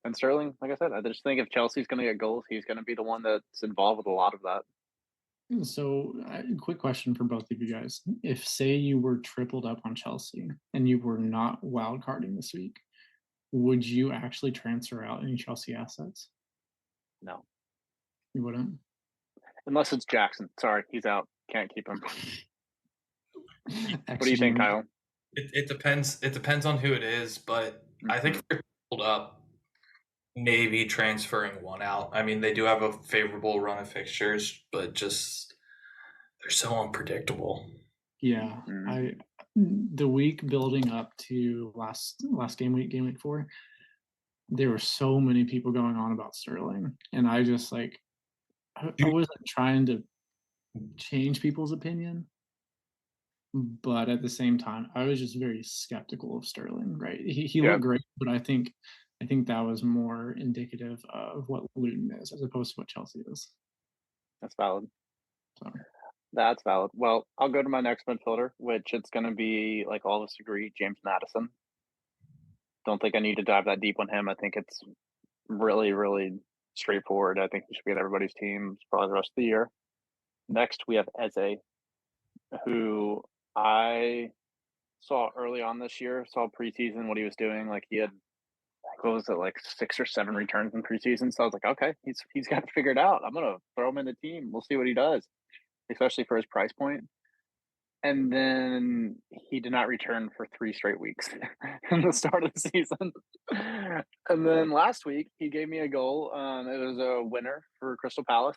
And Sterling, like I said, I just think if Chelsea's going to get goals, he's going to be the one that's involved with a lot of that. So, quick question for both of you guys. If, say, you were tripled up on Chelsea and you were not wildcarding this week, would you actually transfer out any Chelsea assets? No. You wouldn't? Unless it's Jackson. Sorry, he's out. Can't keep him. What do you think, Kyle? It depends. It depends on who it is, but I think if you're tripled up, maybe transferring one out. They do have a favorable run of fixtures, but just they're so unpredictable. Yeah, the week building up to last game week 4, there were so many people going on about Sterling, and I just I wasn't trying to change people's opinion, but at the same time, I was just very skeptical of Sterling. Right, he looked great, but I think that was more indicative of what Luton is as opposed to what Chelsea is. That's valid. So. That's valid. Well, I'll go to my next midfielder, which it's going to be, like all of us agree, James Maddison. Don't think I need to dive that deep on him. I think it's really, really straightforward. I think he should be on everybody's team probably the rest of the year. Next, we have Eze, who I saw early on this year, saw preseason what he was doing. Like he had, what was it, like 6 or 7 returns in preseason. So I was like, okay, he's got it figured out. I'm gonna throw him in the team. We'll see what he does, especially for his price point. And then he did not return for 3 straight weeks in the start of the season. And then last week he gave me a goal. It was a winner for Crystal Palace.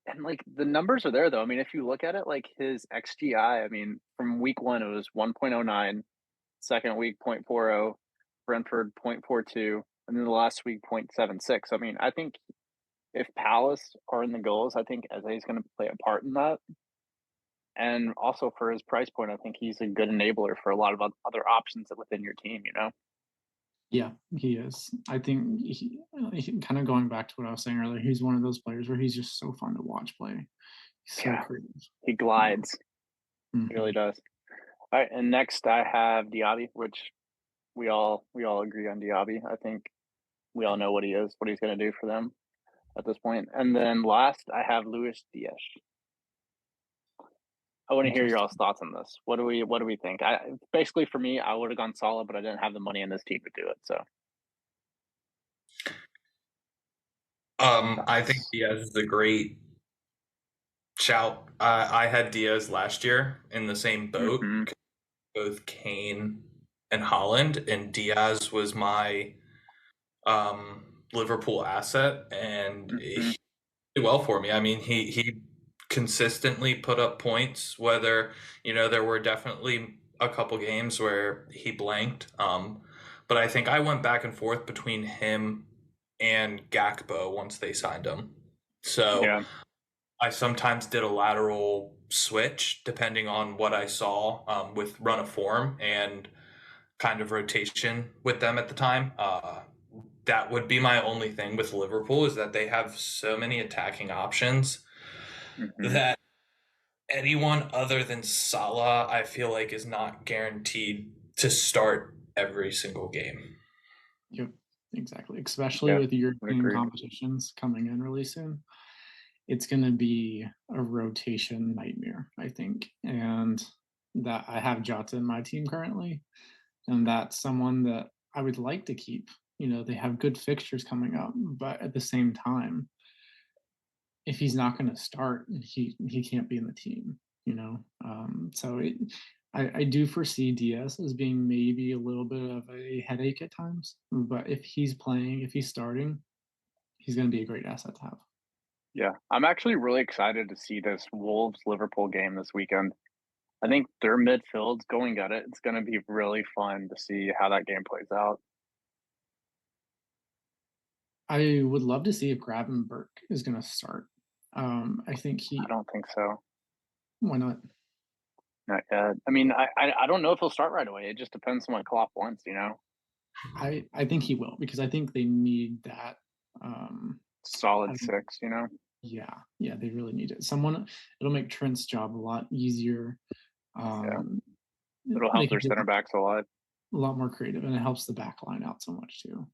And like the numbers are there though. I mean, if you look at it, like his XGI, I mean, from week 1 it was 1.09, second week 0.40, Brentford 0.42, and then the last week 0.76. I mean, I think if Palace are in the goals, I think Eze is going to play a part in that. And also for his price point, I think he's a good enabler for a lot of other options within your team, you know? Yeah, he is. I think he kind of going back to what I was saying earlier, he's one of those players where he's just so fun to watch play. He's so creative. He glides. Mm-hmm. He really does. All right, and next I have Diaby, which we all agree on Diaby. I think we all know what he is, what he's going to do for them at this point. And then last I have Luis Diaz. I want to hear your all's thoughts on this. What do we think? Basically for me, I would have gone Salah, but I didn't have the money in this team to do it. So, I think Diaz is a great shout. I had Diaz last year in the same boat, both Kane and Haaland, and Diaz was my Liverpool asset, and he did well for me. I mean, he consistently put up points, whether, there were definitely a couple games where he blanked. But I think I went back and forth between him and Gakpo once they signed him. So I sometimes did a lateral switch depending on what I saw with run of form and kind of rotation with them at the time. That would be my only thing with Liverpool, is that they have so many attacking options that anyone other than Salah, I feel like, is not guaranteed to start every single game. Yep, exactly. Especially with European competitions coming in really soon. It's going to be a rotation nightmare, I think. And that I have Jota in my team currently. And that's someone that I would like to keep. They have good fixtures coming up, but at the same time, if he's not going to start, he can't be in the team, so I do foresee Diaz as being maybe a little bit of a headache at times, but if he's playing, if he's starting, he's going to be a great asset to have. Yeah, I'm actually really excited to see this Wolves-Liverpool game this weekend. I think their midfield's going at it. It's going to be really fun to see how that game plays out. I would love to see if Gravenberch is going to start. I don't think so. Why not? Not yet. I mean, I don't know if he'll start right away. It just depends on what Klopp wants, I think he will, because I think they need that solid 6, Yeah, they really need it. It'll make Trent's job a lot easier. It'll help their center backs a lot more creative, and it helps the back line out so much too.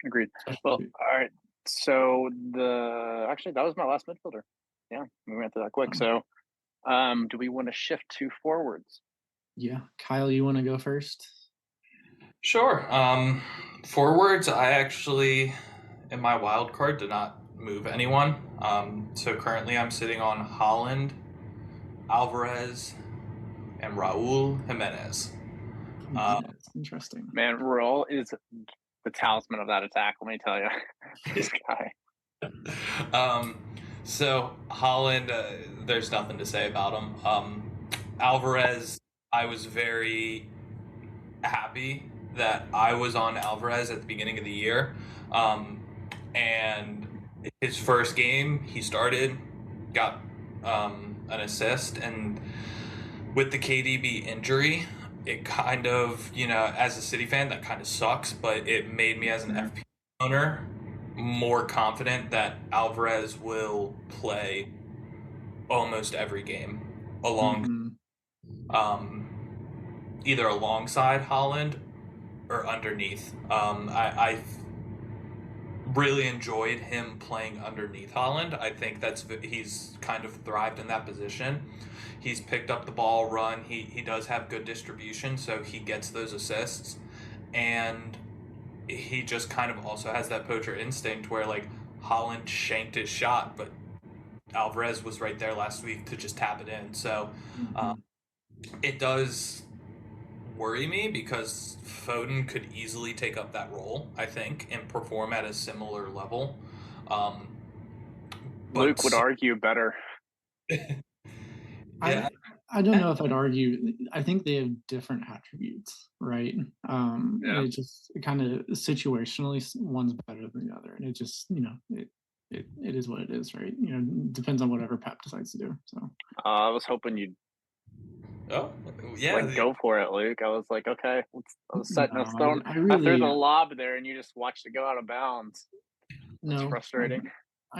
Agreed. Well, all right. So actually that was my last midfielder. Yeah, we went through that quick. So do we want to shift to forwards? Yeah. Kyle, you want to go first? Sure. Forwards, I actually, in my wild card, did not move anyone. So currently I'm sitting on Haaland, Alvarez, and Raul Jimenez. Interesting. Man, Raul is the talisman of that attack, let me tell you. This guy. So Haaland, there's nothing to say about him. Alvarez, I was very happy that I was on Alvarez at the beginning of the year. And his first game, he started, got an assist, and with the KDB injury, it kind of, as a City fan, that kind of sucks, but it made me as an FPL owner more confident that Alvarez will play almost every game either alongside Haaland or underneath. I really enjoyed him playing underneath Haaland. I think he's kind of thrived in that position. He's picked up the ball, run. He does have good distribution, so he gets those assists, and he just kind of also has that poacher instinct where like Haaland shanked his shot, but Alvarez was right there last week to just tap it in. So it does worry me because Foden could easily take up that role, I think, and perform at a similar level. Luke would argue better. Yeah. I don't know if I'd argue. I think they have different attributes, right? It just kind of situationally, one's better than the other, and it just, it is what it is, right? Depends on whatever Pep decides to do. So I was hoping you'd. Oh, yeah. Go for it, Luke. I was like, okay. I was setting a stone. I threw the lob there, and you just watched it go out of bounds. That's frustrating.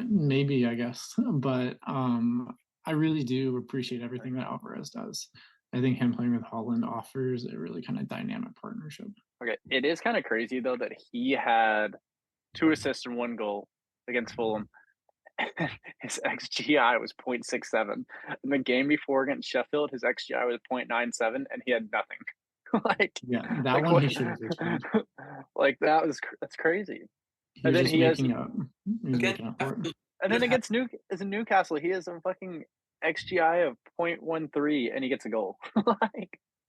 Maybe, I guess, but I really do appreciate everything that Alvarez does. I think him playing with Haaland offers a really kind of dynamic partnership. Okay, it is kind of crazy though that he had 2 assists and 1 goal against Fulham. His XGI was 0.67. In the game before against Sheffield, his XGI was 0.97, and he had nothing. That one he should have returned. That's crazy. And then he has making up for it. And then against Newcastle, he has a fucking XGI of 0.13, and he gets a goal.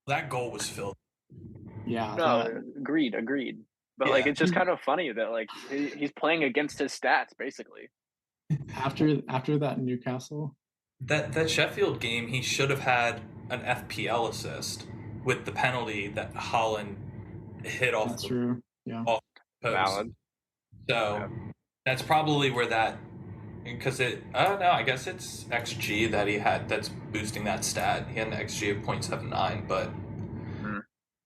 That goal was filled. Yeah. No, agreed. But it's just kind of funny that he's playing against his stats basically. After that Newcastle, that Sheffield game, he should have had an FPL assist with the penalty that Haaland hit off. That's true. Yeah. Off the post. Valid. So that's probably where that, because I guess it's XG that he had that's boosting that stat. He had an XG of 0.79, but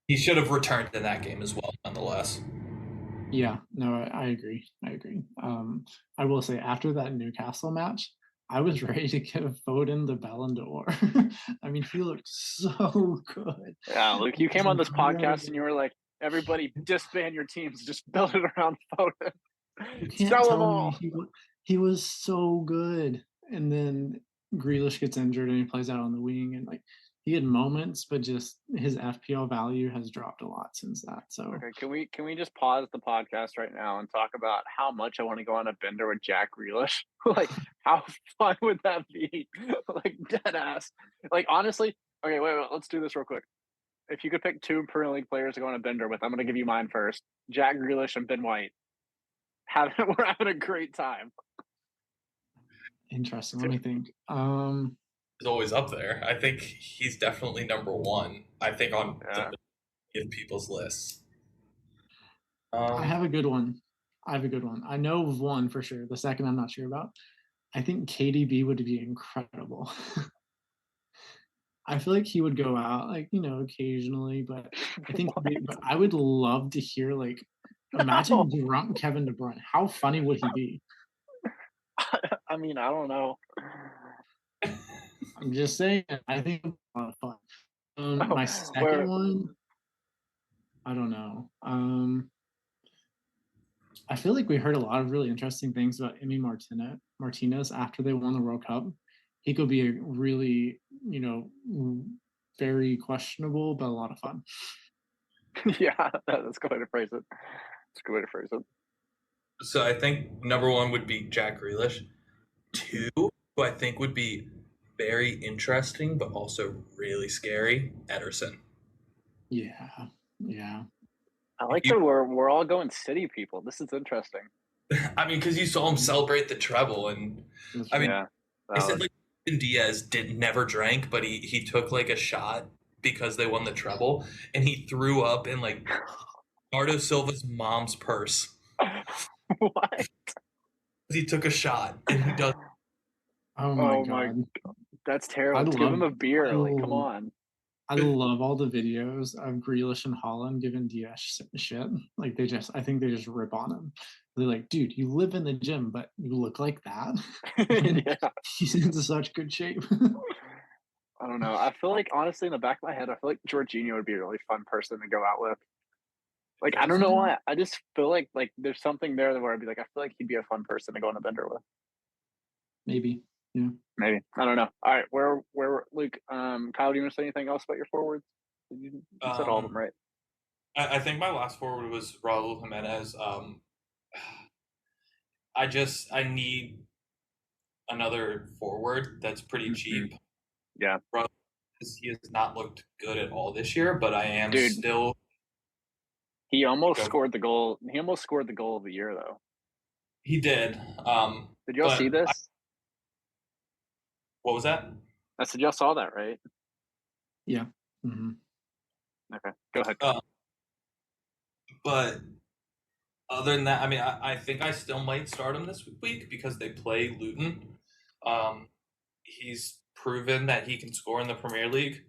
he should have returned in that game as well, nonetheless. Yeah, no, I agree. I will say after that Newcastle match, I was ready to give Foden the Ballon d'Or. I mean, he looked so good. Yeah, Luke, you came on this podcast and you were like, everybody disband your teams, just build it around Foden. You can't tell me he was so good. And then Grealish gets injured and he plays out on the wing, and he had moments, but just his FPL value has dropped a lot since that. So okay, can we just pause the podcast right now and talk about how much I want to go on a bender with Jack Grealish? How fun would that be? Dead ass. Honestly, okay, wait, let's do this real quick. If you could pick 2 Premier League players to go on a bender with, I'm going to give you mine first. Jack Grealish and Ben White. We're having a great time. Interesting. Let me think. Is always up there. I think he's definitely number 1. I think on people's lists. I have a good one. I know of one for sure. The second I'm not sure about. I think KDB would be incredible. I feel like he would go out occasionally, but I think but I would love to hear imagine drunk Kevin De Bruyne. How funny would he be? I mean, I don't know. I'm just saying, I think it's a lot of fun. My second one, I don't know. I feel like we heard a lot of really interesting things about Emi Martinez after they won the World Cup. He could be a really, very questionable, but a lot of fun. Yeah, that's a good way to phrase it. So I think number 1 would be Jack Grealish. 2, who I think would be very interesting, but also really scary, Ederson. Yeah. I like that we're all going City people. This is interesting. I mean, because you saw him celebrate the treble, and I said Diaz never drank, but he took a shot because they won the treble, and he threw up in Bernardo Silva's mom's purse. What? he took a shot and he does. Oh my god, that's terrible. Give him a beer. Come on. I love all the videos of Grealish and Haaland giving DS shit. Like I think they just rip on him. They're like, dude, you live in the gym, but you look like that. Yeah. He's in such good shape. I don't know. I feel like, honestly, in the back of my head, I feel like Jorginho would be a really fun person to go out with. Like, I don't know why. I just feel like there's something there where I'd be like, I feel like he'd be a fun person to go on a bender with. Maybe. Yeah. Maybe. I don't know. All right. Where Luke, Kyle, do you want to say anything else about your forwards? You said all of them, right? I think my last forward was Raul Jimenez. I need another forward that's pretty cheap. Yeah. He has not looked good at all this year, but I am still. He almost scored the goal. He almost scored the goal of the year, though. He did. Did y'all see this? What was that? I said y'all saw that, right? Yeah. Mm-hmm. Okay, go ahead. But other than that, I mean, I think I still might start him this week because they play Luton. He's proven that he can score in the Premier League,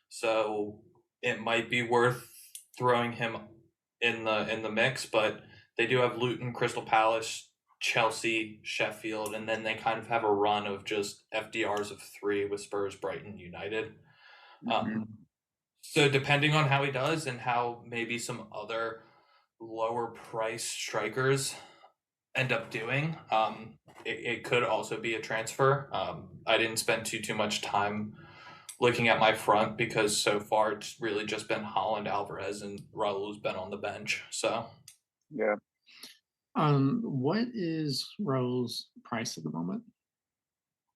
so it might be worth throwing him in the mix. But they do have Luton, Crystal Palace, Chelsea, Sheffield, and then they kind of have a run of just FDRs of 3 with Spurs, Brighton, United. So depending on how he does and how maybe some other lower price strikers end up doing, it could also be a transfer. I didn't spend too much time looking at my front because so far it's really just been Haaland, Alvarez, and Raul's been on the bench. So yeah. What is Raul's price at the moment?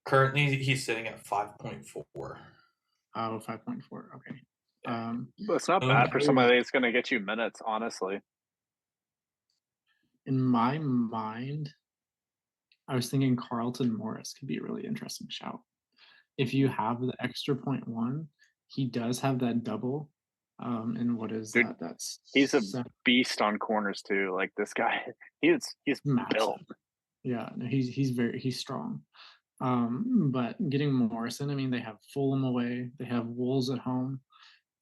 Currently, he's sitting at 5.4. Oh, 5.4. Okay. But it's not bad for somebody that's going to get you minutes, honestly. In my mind, I was thinking Carlton Morris could be a really interesting shout. If you have the extra 0.1, he does have that double. And what is that? He's a beast on corners too. Like this guy, he's built. Yeah, no, he's strong. But getting Morrison, I mean, they have Fulham away, they have Wolves at home,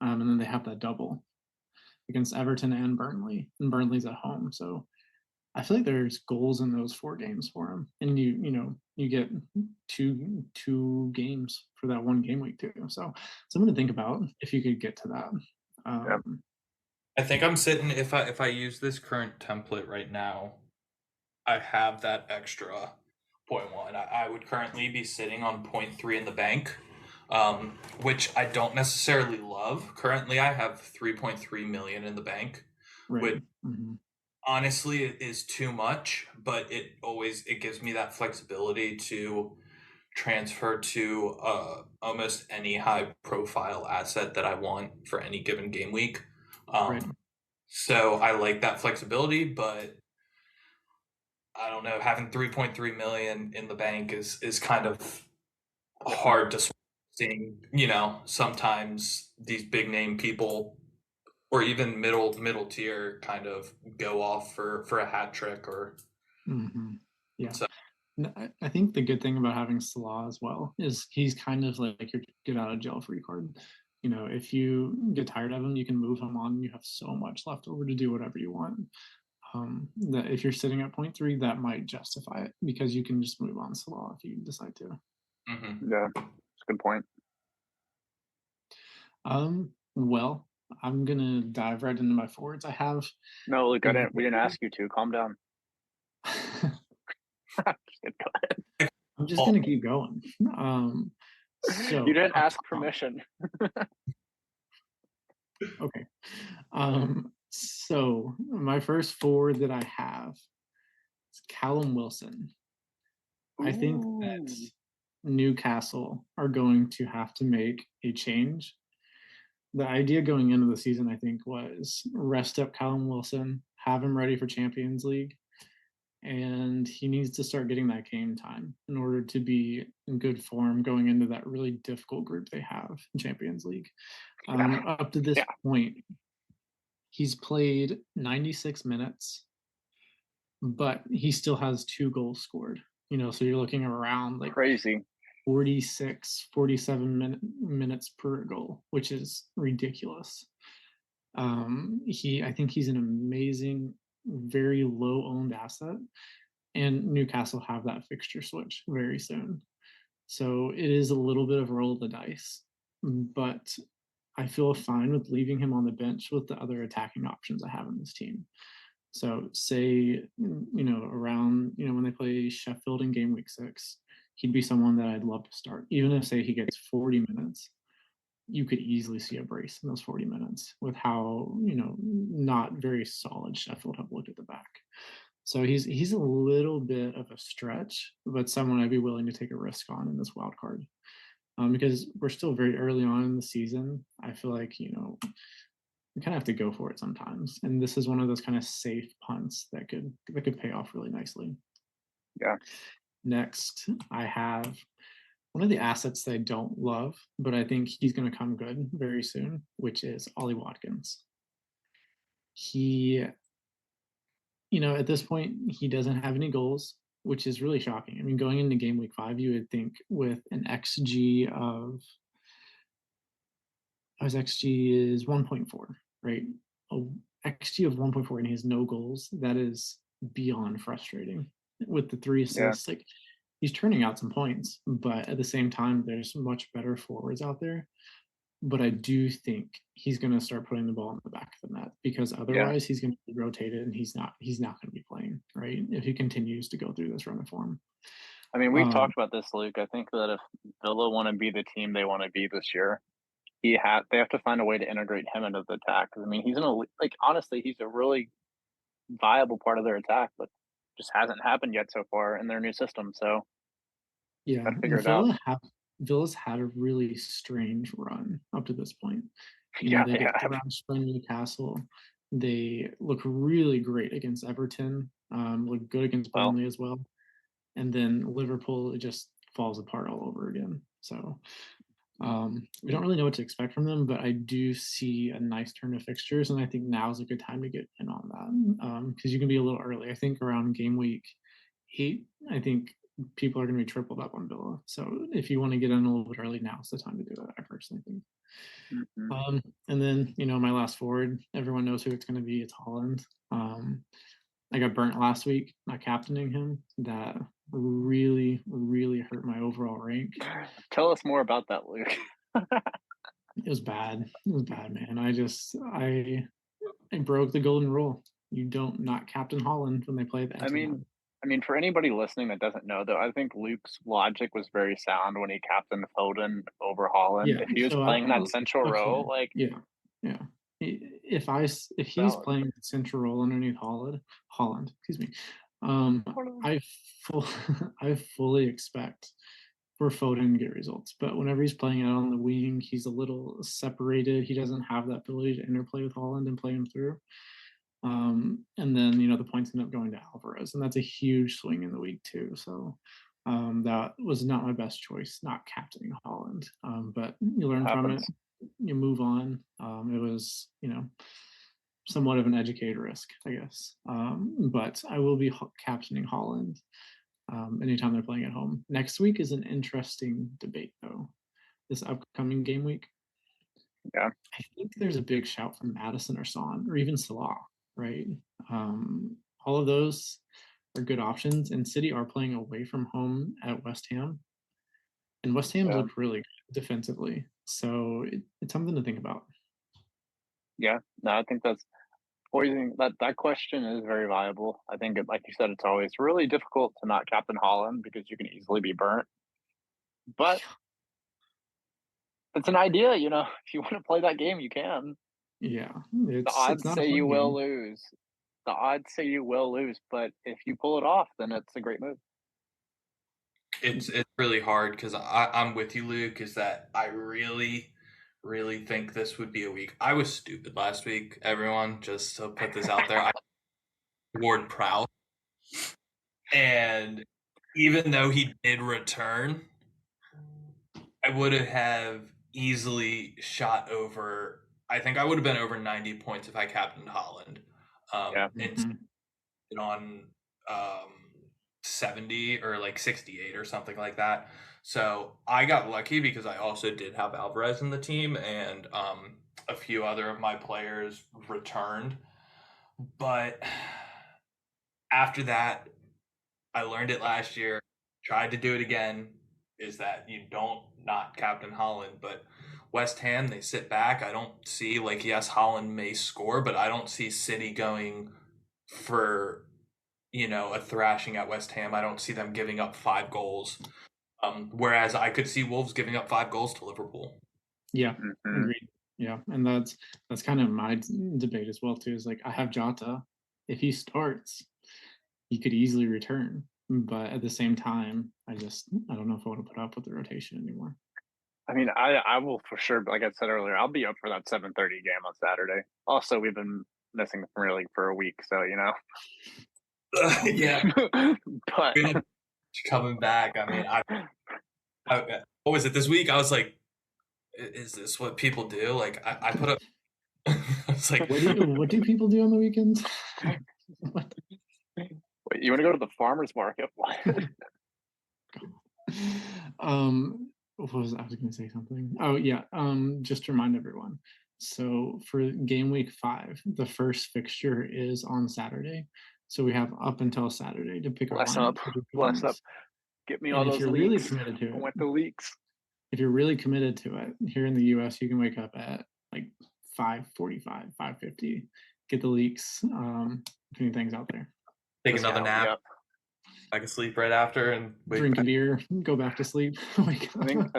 and then they have that double against Everton and Burnley, and Burnley's at home. So I feel like there's goals in those 4 games for him, and you get two games for that 1 game week too. So something to think about if you could get to that. I think I'm sitting if I use this current template right now, I have that extra 0.1. I would currently be sitting on 0.3 in the bank, which I don't necessarily love. Currently, I have 3.3 million in the bank, which honestly is too much, but it gives me that flexibility to transfer to almost any high profile asset that I want for any given game week. So I like that flexibility, but I don't know, having 3.3 million in the bank is kind of hard to seeing, sometimes these big name people or even middle tier kind of go off for a hat trick or yeah. So I think the good thing about having Salah as well is he's kind of like your get out of jail free card. If you get tired of him, you can move him on. You have so much left over to do whatever you want. That if you're sitting at 0.3, that might justify it because you can just move on Salah if you decide to. Yeah, that's a good point. Well, I'm gonna dive right into my forwards. I have no, look, we didn't ask you to. Calm down. I'm just gonna keep going. So you didn't ask permission. Okay. So my first forward that I have is Callum Wilson. I think that Newcastle are going to have to make a change. The idea going into the season, I think, was rest up Callum Wilson, have him ready for Champions League, and he needs to start getting that game time in order to be in good form going into that really difficult group they have in Champions League. Up to this point, he's played 96 minutes, but he still has 2 goals scored. So you're looking around like crazy 46, 47 minutes per goal, which is ridiculous. I think he's an amazing, very low owned asset, and Newcastle have that fixture switch very soon. So it is a little bit of a roll of the dice, but I feel fine with leaving him on the bench with the other attacking options I have in this team. So say, around, when they play Sheffield in game week 6, he'd be someone that I'd love to start. Even if, say, he gets 40 minutes, you could easily see a brace in those 40 minutes with how, not very solid Sheffield have looked at the back. So he's a little bit of a stretch, but someone I'd be willing to take a risk on in this wild card. Because we're still very early on in the season. I feel like, we kind of have to go for it sometimes. And this is one of those kind of safe punts that could pay off really nicely. Yeah. Next, I have one of the assets that I don't love, but I think he's going to come good very soon, which is Ollie Watkins. He, at this point, he doesn't have any goals, which is really shocking. I mean, going into game week 5, you would think with an XG of, his XG is 1.4, right? A XG of 1.4 and he has no goals. That is beyond frustrating. With the 3 assists, like he's turning out some points, but at the same time, there's much better forwards out there. But I do think he's going to start putting the ball in the back of the net, because otherwise he's going to be rotated and he's not going to be playing, right? If he continues to go through this run of form. I mean, we've talked about this, Luke. I think that if Villa want to be the team they want to be this year, they have to find a way to integrate him into the attack. I mean, honestly, he's a really viable part of their attack, but just hasn't happened yet so far in their new system. So yeah, figure it out. Villa's had a really strange run up to this point. They get thrashed by Newcastle. They look really great against Everton. Look good against Burnley as well. And then Liverpool, it just falls apart all over again. So we don't really know what to expect from them, but I do see a nice turn of fixtures, and I think now is a good time to get in on that, because you can be a little early. I think around game week 8, I think people are going to be tripled up on Villa. So if you want to get in a little bit early, now's the time to do it, I personally think. Mm-hmm. And then, my last forward, everyone knows who it's going to be. It's Haaland. I got burnt last week not captaining him. That really, really hurt my overall rank. Tell us more about that, Luke. It was bad. It was bad, man. I broke the golden rule. You don't not captain Haaland when they play that. I mean, for anybody listening that doesn't know, though, I think Luke's logic was very sound when he captained Foden over Haaland. Yeah, if he was playing that central row, if he's playing central role underneath Holland, excuse me, I fully expect for Foden to get results. But whenever he's playing out on the wing, he's a little separated. He doesn't have that ability to interplay with Haaland and play him through. And then, the points end up going to Alvarez, and that's a huge swing in the week too. So that was not my best choice, not captaining Haaland. But you learn from it, you move on. It was, somewhat of an educated risk, I guess. But I will be captaining Haaland anytime they're playing at home. Next week is an interesting debate, though. This upcoming game week. Yeah. I think there's a big shout from Maddison or Son or even Salah, right? All of those are good options, and City are playing away from home at West Ham. And West Ham look really good defensively. So it's something to think about. Yeah, no, I think that's poisoning. That question is very viable. I think, like you said, it's always really difficult to not captain Haaland because you can easily be burnt. But it's an idea, if you want to play that game, you can. Yeah, the odds say you will lose. The odds say you will lose, but if you pull it off, then it's a great move. It's really hard because I'm with you, Luke, is that I really think this would be a week. I was stupid last week, everyone, just to put this out there. I Ward Prowse. And even though he did return, I would have easily shot over. I think I would have been over 90 points if I captained Haaland. And on 70 or like 68 or something like that. So I got lucky because I also did have Alvarez in the team, and a few other of my players returned. But after that, I learned it last year, tried to do it again, is that you don't not captain Holland. But West Ham, they sit back. I don't see, like, yes, Holland may score, but I don't see City going for, a thrashing at West Ham. I don't see them giving up 5 goals. Whereas I could see Wolves giving up 5 goals to Liverpool. Yeah, agreed. Yeah, and that's kind of my debate as well too. Is like I have Jota. If he starts, he could easily return. But at the same time, I don't know if I want to put up with the rotation anymore. I mean, I will for sure. Like I said earlier, I'll be up for that 7:30 game on Saturday. Also, we've been missing the Premier League for a week, so Yeah, but coming back. I mean, I what was it this week? I was like, is this what people do? Like, I put up. I was like, what do people do on the weekends? Wait, you want to go to the farmer's market? What? What was I was going to say something? Oh yeah. Just to remind everyone. So for game week 5, the first fixture is on Saturday. So we have up until Saturday to pick Bless up. Get me all those leaks. Really committed to it. I want the leaks. If you're really committed to it, here in the US, you can wake up at like 5:45, 5:50, get the leaks. If anything's out there. Take another nap. Yep. I can sleep right after and drink a beer, go back to sleep. I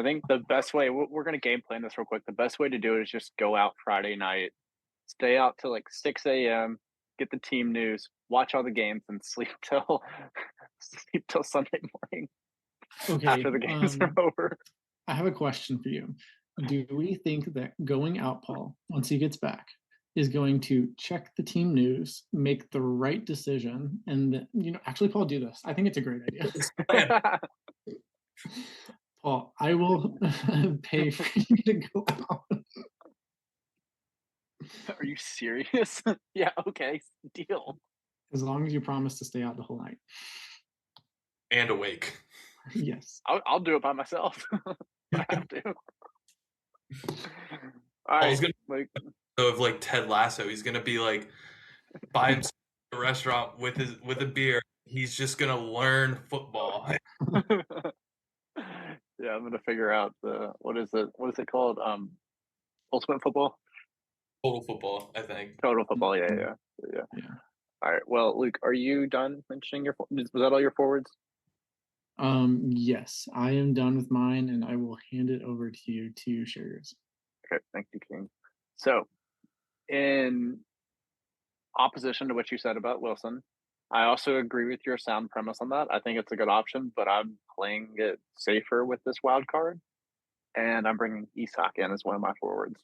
think the best way, we're going to game plan this real quick. The best way to do it is just go out Friday night, stay out till like 6 a.m., get the team news, watch all the games, and sleep till Sunday morning. Okay. After the games are over. I have a question for you. Do we think that going out, Paul, once he gets back, is going to check the team news, make the right decision, and actually, Paul, do this. I think it's a great idea. Paul, I will pay for you to go out. Are you serious? Yeah, okay, deal. As long as you promise to stay out the whole night. And awake. Yes. I'll do it by myself. I have to. All right, of like Ted Lasso, he's gonna be like by himself in a restaurant with a beer. He's just gonna learn football. Yeah, I'm gonna figure out what is it called? Ultimate Football. Total Football, I think. Total Football. Yeah. All right. Well, Luke, are you done mentioning was that all your forwards? Yes, I am done with mine, and I will hand it over to you to share yours. Okay, thank you, King. So, in opposition to what you said about Wilson, I also agree with your sound premise on that. I think it's a good option, but I'm playing it safer with this wild card, and I'm bringing Isak in as one of my forwards.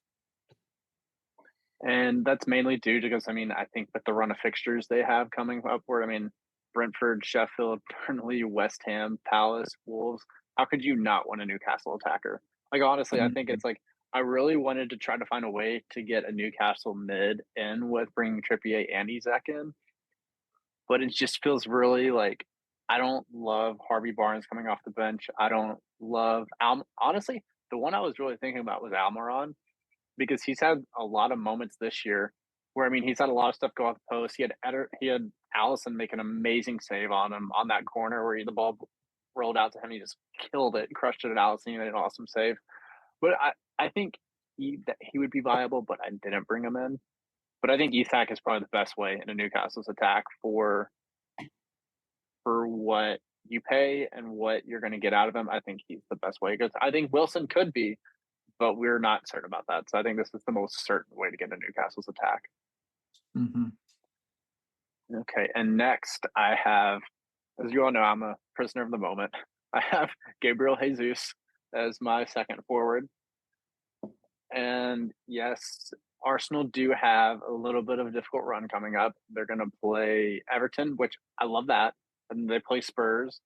And that's mainly due because, I think with the run of fixtures they have coming upward, Brentford, Sheffield, Burnley, West Ham, Palace, Wolves, how could you not want a Newcastle attacker? Like, honestly, I think it's like, I really wanted to try to find a way to get a Newcastle mid in with bringing Trippier and Isak in. But it just feels really like, I don't love Harvey Barnes coming off the bench. I don't love honestly, the one I was really thinking about was Almiron, because he's had a lot of moments this year where he's had a lot of stuff go off the post. He had Allison make an amazing save on him on that corner where the ball rolled out to him. He just killed it, crushed it at Allison. He made an awesome save. But I think he would be viable, but I didn't bring him in. But I think Isak is probably the best way in a Newcastle's attack for what you pay and what you're going to get out of him. I think he's the best way, because I think Wilson could be, but we're not certain about that. So I think this is the most certain way to get into Newcastle's attack. Mm-hmm. Okay, and next I have, as you all know, I'm a prisoner of the moment. I have Gabriel Jesus as my second forward. And yes, Arsenal do have a little bit of a difficult run coming up. They're going to play Everton, which I love that. And they play Spurs,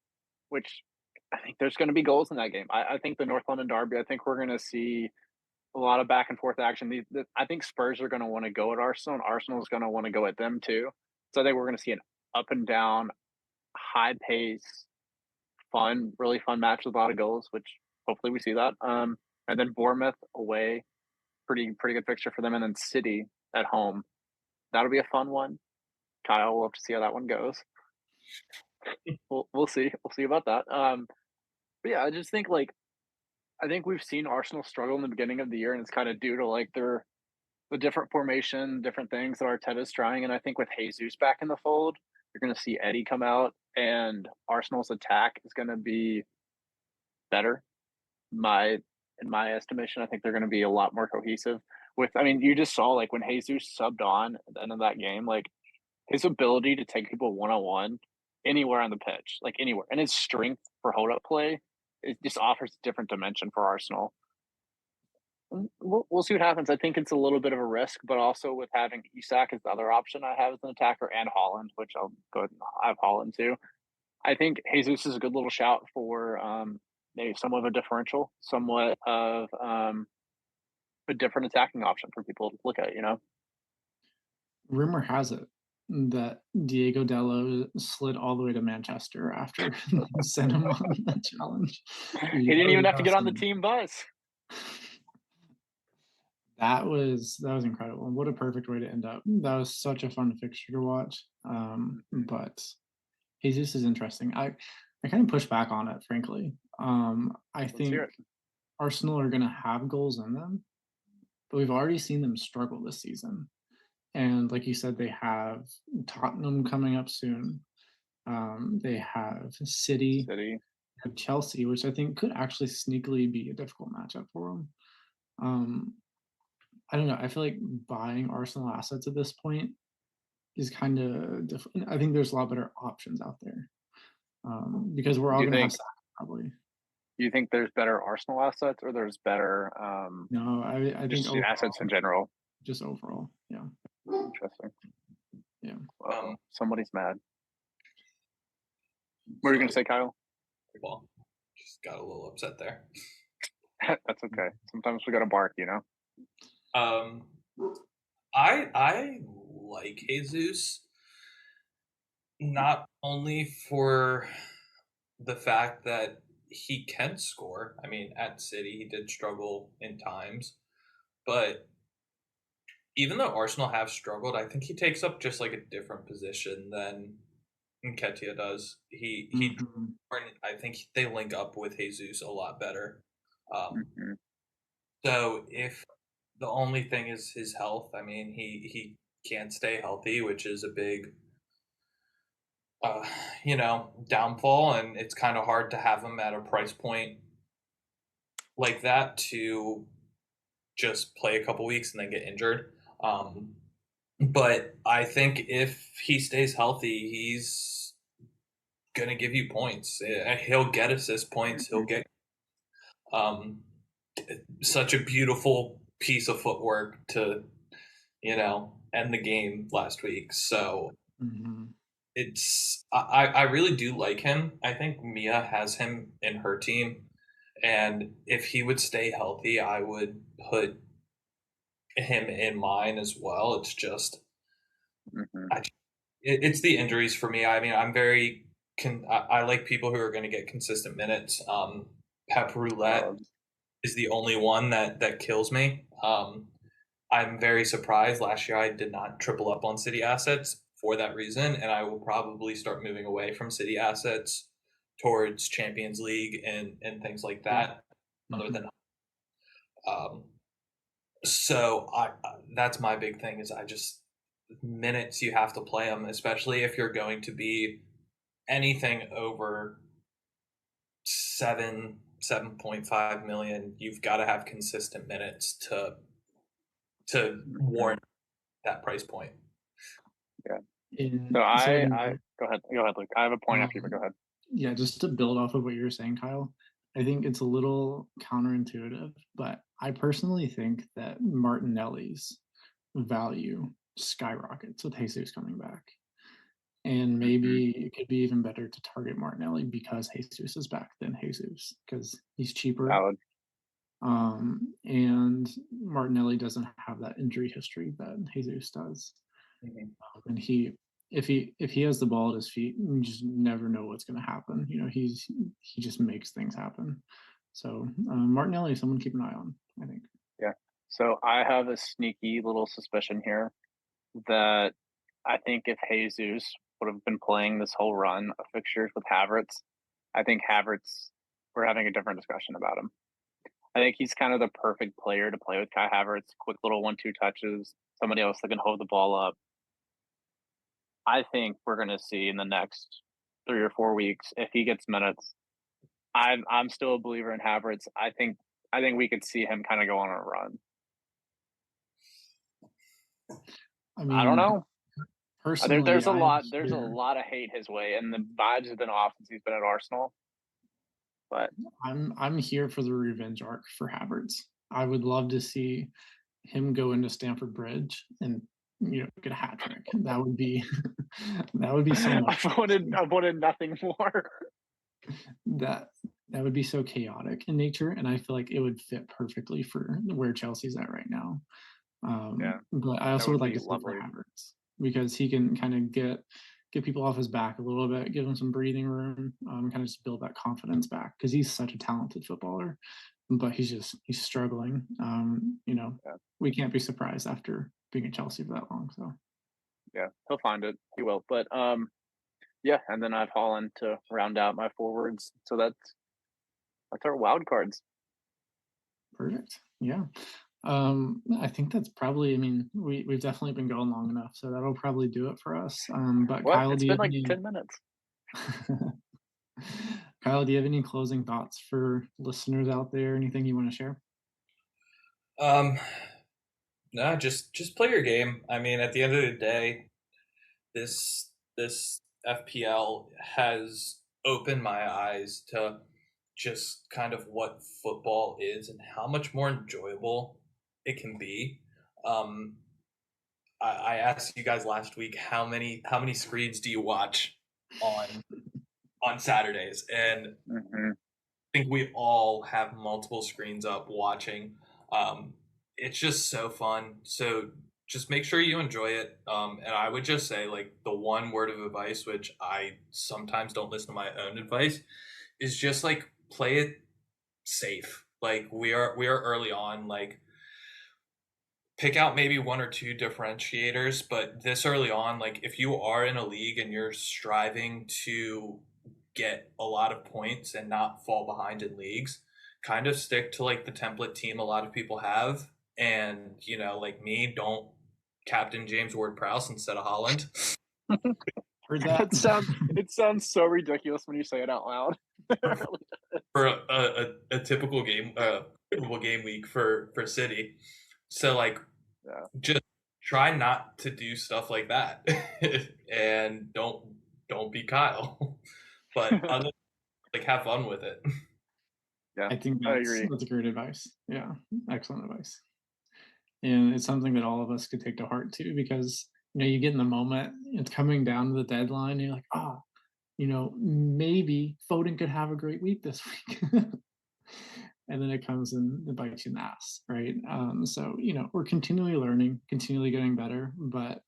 which I think there's going to be goals in that game. I think the North London derby, I think we're going to see a lot of back and forth action. I think Spurs are going to want to go at Arsenal, and Arsenal is going to want to go at them too. So I think we're going to see an up and down high pace, really fun match with a lot of goals, which hopefully we see that. And then Bournemouth away, pretty good fixture for them, and then City at home. That'll be a fun one. Kyle, we'll have to see how that one goes. We'll see. We'll see about that. But yeah, I just think I think we've seen Arsenal struggle in the beginning of the year, and it's kind of due to the different formation, different things that Arteta's trying. And I think with Jesus back in the fold, you're going to see Eddie come out, and Arsenal's attack is going to be better. In my estimation, I think they're going to be a lot more cohesive. You just saw when Jesus subbed on at the end of that game, his ability to take people 1-on-1 anywhere on the pitch, anywhere, and his strength for hold up play, it just offers a different dimension for Arsenal. We'll see what happens. I think it's a little bit of a risk, but also with having Isak as the other option I have as an attacker, and Haaland, which I'll go ahead and have Haaland too. I think Jesus is a good little shout for maybe somewhat of a differential, somewhat of a different attacking option for people to look at. Rumor has it that Diego Dallo slid all the way to Manchester after sent him on that challenge. He didn't even have to get on the team bus. That was incredible. What a perfect way to end up. That was such a fun fixture to watch. But Jesus is interesting. I kind of push back on it, frankly. I think Arsenal are going to have goals in them, but we've already seen them struggle this season. And like you said, they have Tottenham coming up soon. They have City, have Chelsea, which I think could actually sneakily be a difficult matchup for them. I don't know. I feel like buying Arsenal assets at this point is kind of different. I think there's a lot better options out there because we're all going to have Saka probably. You think there's better Arsenal assets, or there's better? No, I think overall, assets in general. Just overall, yeah. Interesting. Yeah. Somebody's mad. What are you going to say, Kyle? Well, just got a little upset there. That's okay. Sometimes we got to bark, I like Jesus, not only for the fact that he can score. I mean, at City, he did struggle in times, but even though Arsenal have struggled, I think he takes up just a different position than Nketiah does. I think they link up with Jesus a lot better. So if the only thing is his health, I mean, he can't stay healthy, which is a big, downfall, and it's kind of hard to have him at a price point like that to just play a couple weeks and then get injured. But I think if he stays healthy, he's going to give you points. He'll get assist points. He'll get such a beautiful piece of footwork to, end the game last week. So I really do like him. I think Mia has him in her team. And if he would stay healthy, I would put him in mine as well. It's just, it's the injuries for me. I mean, I like people who are going to get consistent minutes. Pep Roulette is the only one that kills me. I'm very surprised. Last year, I did not triple up on City assets for that reason, and I will probably start moving away from City assets towards Champions League and things like that. Other than, so that's my big thing is minutes you have to play them, especially if you're going to be anything over 7.5 million. You've got to have consistent minutes to warrant that price point. Yeah. So I go ahead, Luke. I have a point after you, but go ahead. Yeah, just to build off of what you were saying, Kyle, I think it's a little counterintuitive, but I personally think that Martinelli's value skyrockets with Jesus coming back. And maybe it could be even better to target Martinelli because Jesus is back than Jesus, because he's cheaper. Valid. And Martinelli doesn't have that injury history that Jesus does. And he if he has the ball at his feet, you just never know what's going to happen. He just makes things happen. So Martinelli is someone to keep an eye on, I think. Yeah. So I have a sneaky little suspicion here that I think if Jesus would have been playing this whole run of fixtures with Havertz, I think Havertz, we're having a different discussion about him. I think he's kind of the perfect player to play with Kai Havertz. Quick little 1-2 touches, somebody else that can hold the ball up. I think we're going to see in the next 3 or 4 weeks, if he gets minutes, I'm still a believer in Havertz. I think we could see him kind of go on a run. I don't know. Personally, there's a lot of hate his way, and the vibes have been off since he's been at Arsenal. But I'm here for the revenge arc for Havertz. I would love to see him go into Stamford Bridge and get a hat trick. That would be so much. I wanted nothing more. That would be so chaotic in nature, and I feel like it would fit perfectly for where Chelsea's at right now. But I also would like to see for Havertz, because he can kind of get people off his back a little bit, give him some breathing room, kind of just build that confidence back, because he's such a talented footballer, but he's struggling. We can't be surprised after being at Chelsea for that long. So yeah, he'll find it. He will. But yeah, and then I've Holland to round out my forwards. So that's our wild cards. Perfect. Yeah. I think that's probably, we've definitely been going long enough, so that'll probably do it for us. But Kyle, it's been like 10 minutes. Kyle, do you have any closing thoughts for listeners out there? Anything you want to share? No, just play your game. At the end of the day, this FPL has opened my eyes to just kind of what football is and how much more enjoyable it can be. I asked you guys last week how many screens do you watch on Saturdays, and I think we all have multiple screens up watching. It's just so fun. So just make sure you enjoy it. And I would just say, like, the one word of advice, which I sometimes don't listen to my own advice, is just like play it safe. Like we are early on, like pick out maybe 1 or 2 differentiators, but this early on, like if you are in a league and you're striving to get a lot of points and not fall behind in leagues, kind of stick to like the template team a lot of people have. And, like me, don't captain James Ward-Prowse instead of Holland. It sounds so ridiculous when you say it out loud. For a typical game week for City. So like, just try not to do stuff like that, and don't be Kyle. But other, like, have fun with it. Yeah, I think that's a great advice. Yeah, excellent advice. And it's something that all of us could take to heart too, because you get in the moment, it's coming down to the deadline, and you're like, maybe Foden could have a great week this week. And then it comes and it bites you in the ass, right? So we're continually learning, continually getting better. But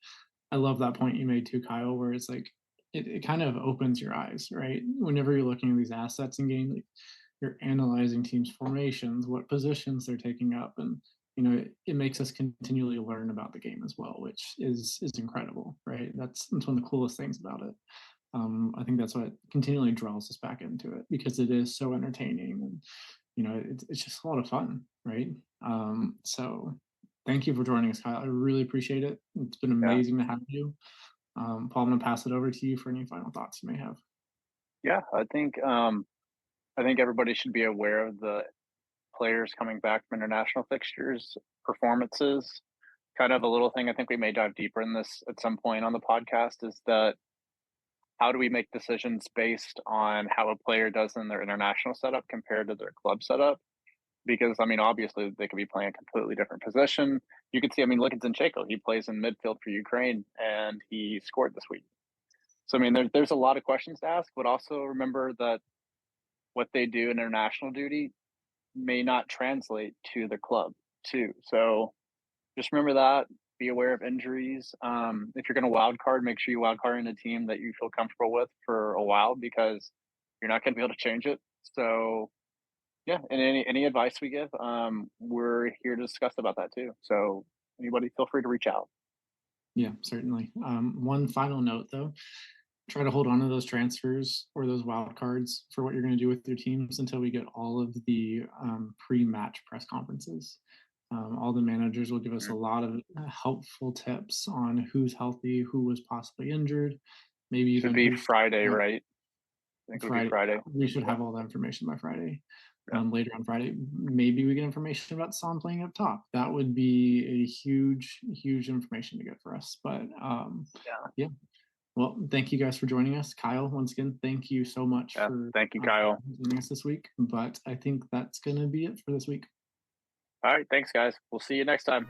I love that point you made too, Kyle, where it's like it kind of opens your eyes, right? Whenever you're looking at these assets in game, like, you're analyzing teams' formations, what positions they're taking up, and it makes us continually learn about the game as well, which is incredible, right? That's one of the coolest things about it. I think that's what continually draws us back into it, because it is so entertaining, and it's just a lot of fun, right? So thank you for joining us, Kyle. I really appreciate it. It's been amazing to have you. Paul, I'm going to pass it over to you for any final thoughts you may have. Yeah, I think everybody should be aware of the players coming back from international fixtures, performances. Kind of a little thing I think we may dive deeper in this at some point on the podcast is that how do we make decisions based on how a player does in their international setup compared to their club setup? Because, obviously they could be playing a completely different position. You could see, look at Zinchenko. He plays in midfield for Ukraine, and he scored this week. So, there's a lot of questions to ask, but also remember that what they do in international duty may not translate to the club, too. So just remember that. be aware of injuries. If you're going to wild card, make sure you wild card in a team that you feel comfortable with for a while, because you're not going to be able to change it. So yeah, and any advice we give, we're here to discuss about that too. So anybody, feel free to reach out. Yeah, certainly. One final note though, try to hold on to those transfers or those wild cards for what you're going to do with your teams until we get all of the pre-match press conferences. All the managers will give us a lot of helpful tips on who's healthy, who was possibly injured, maybe even be Friday, right? I think Friday. Friday. We should have all the information by Friday. Later on Friday, maybe we get information about Son playing up top. That would be a huge information to get for us. But yeah. Well, thank you guys for joining us. Kyle, once again, thank you so much for thank you, Kyle, joining us this week. But I think that's going to be it for this week. All right, thanks guys. We'll see you next time.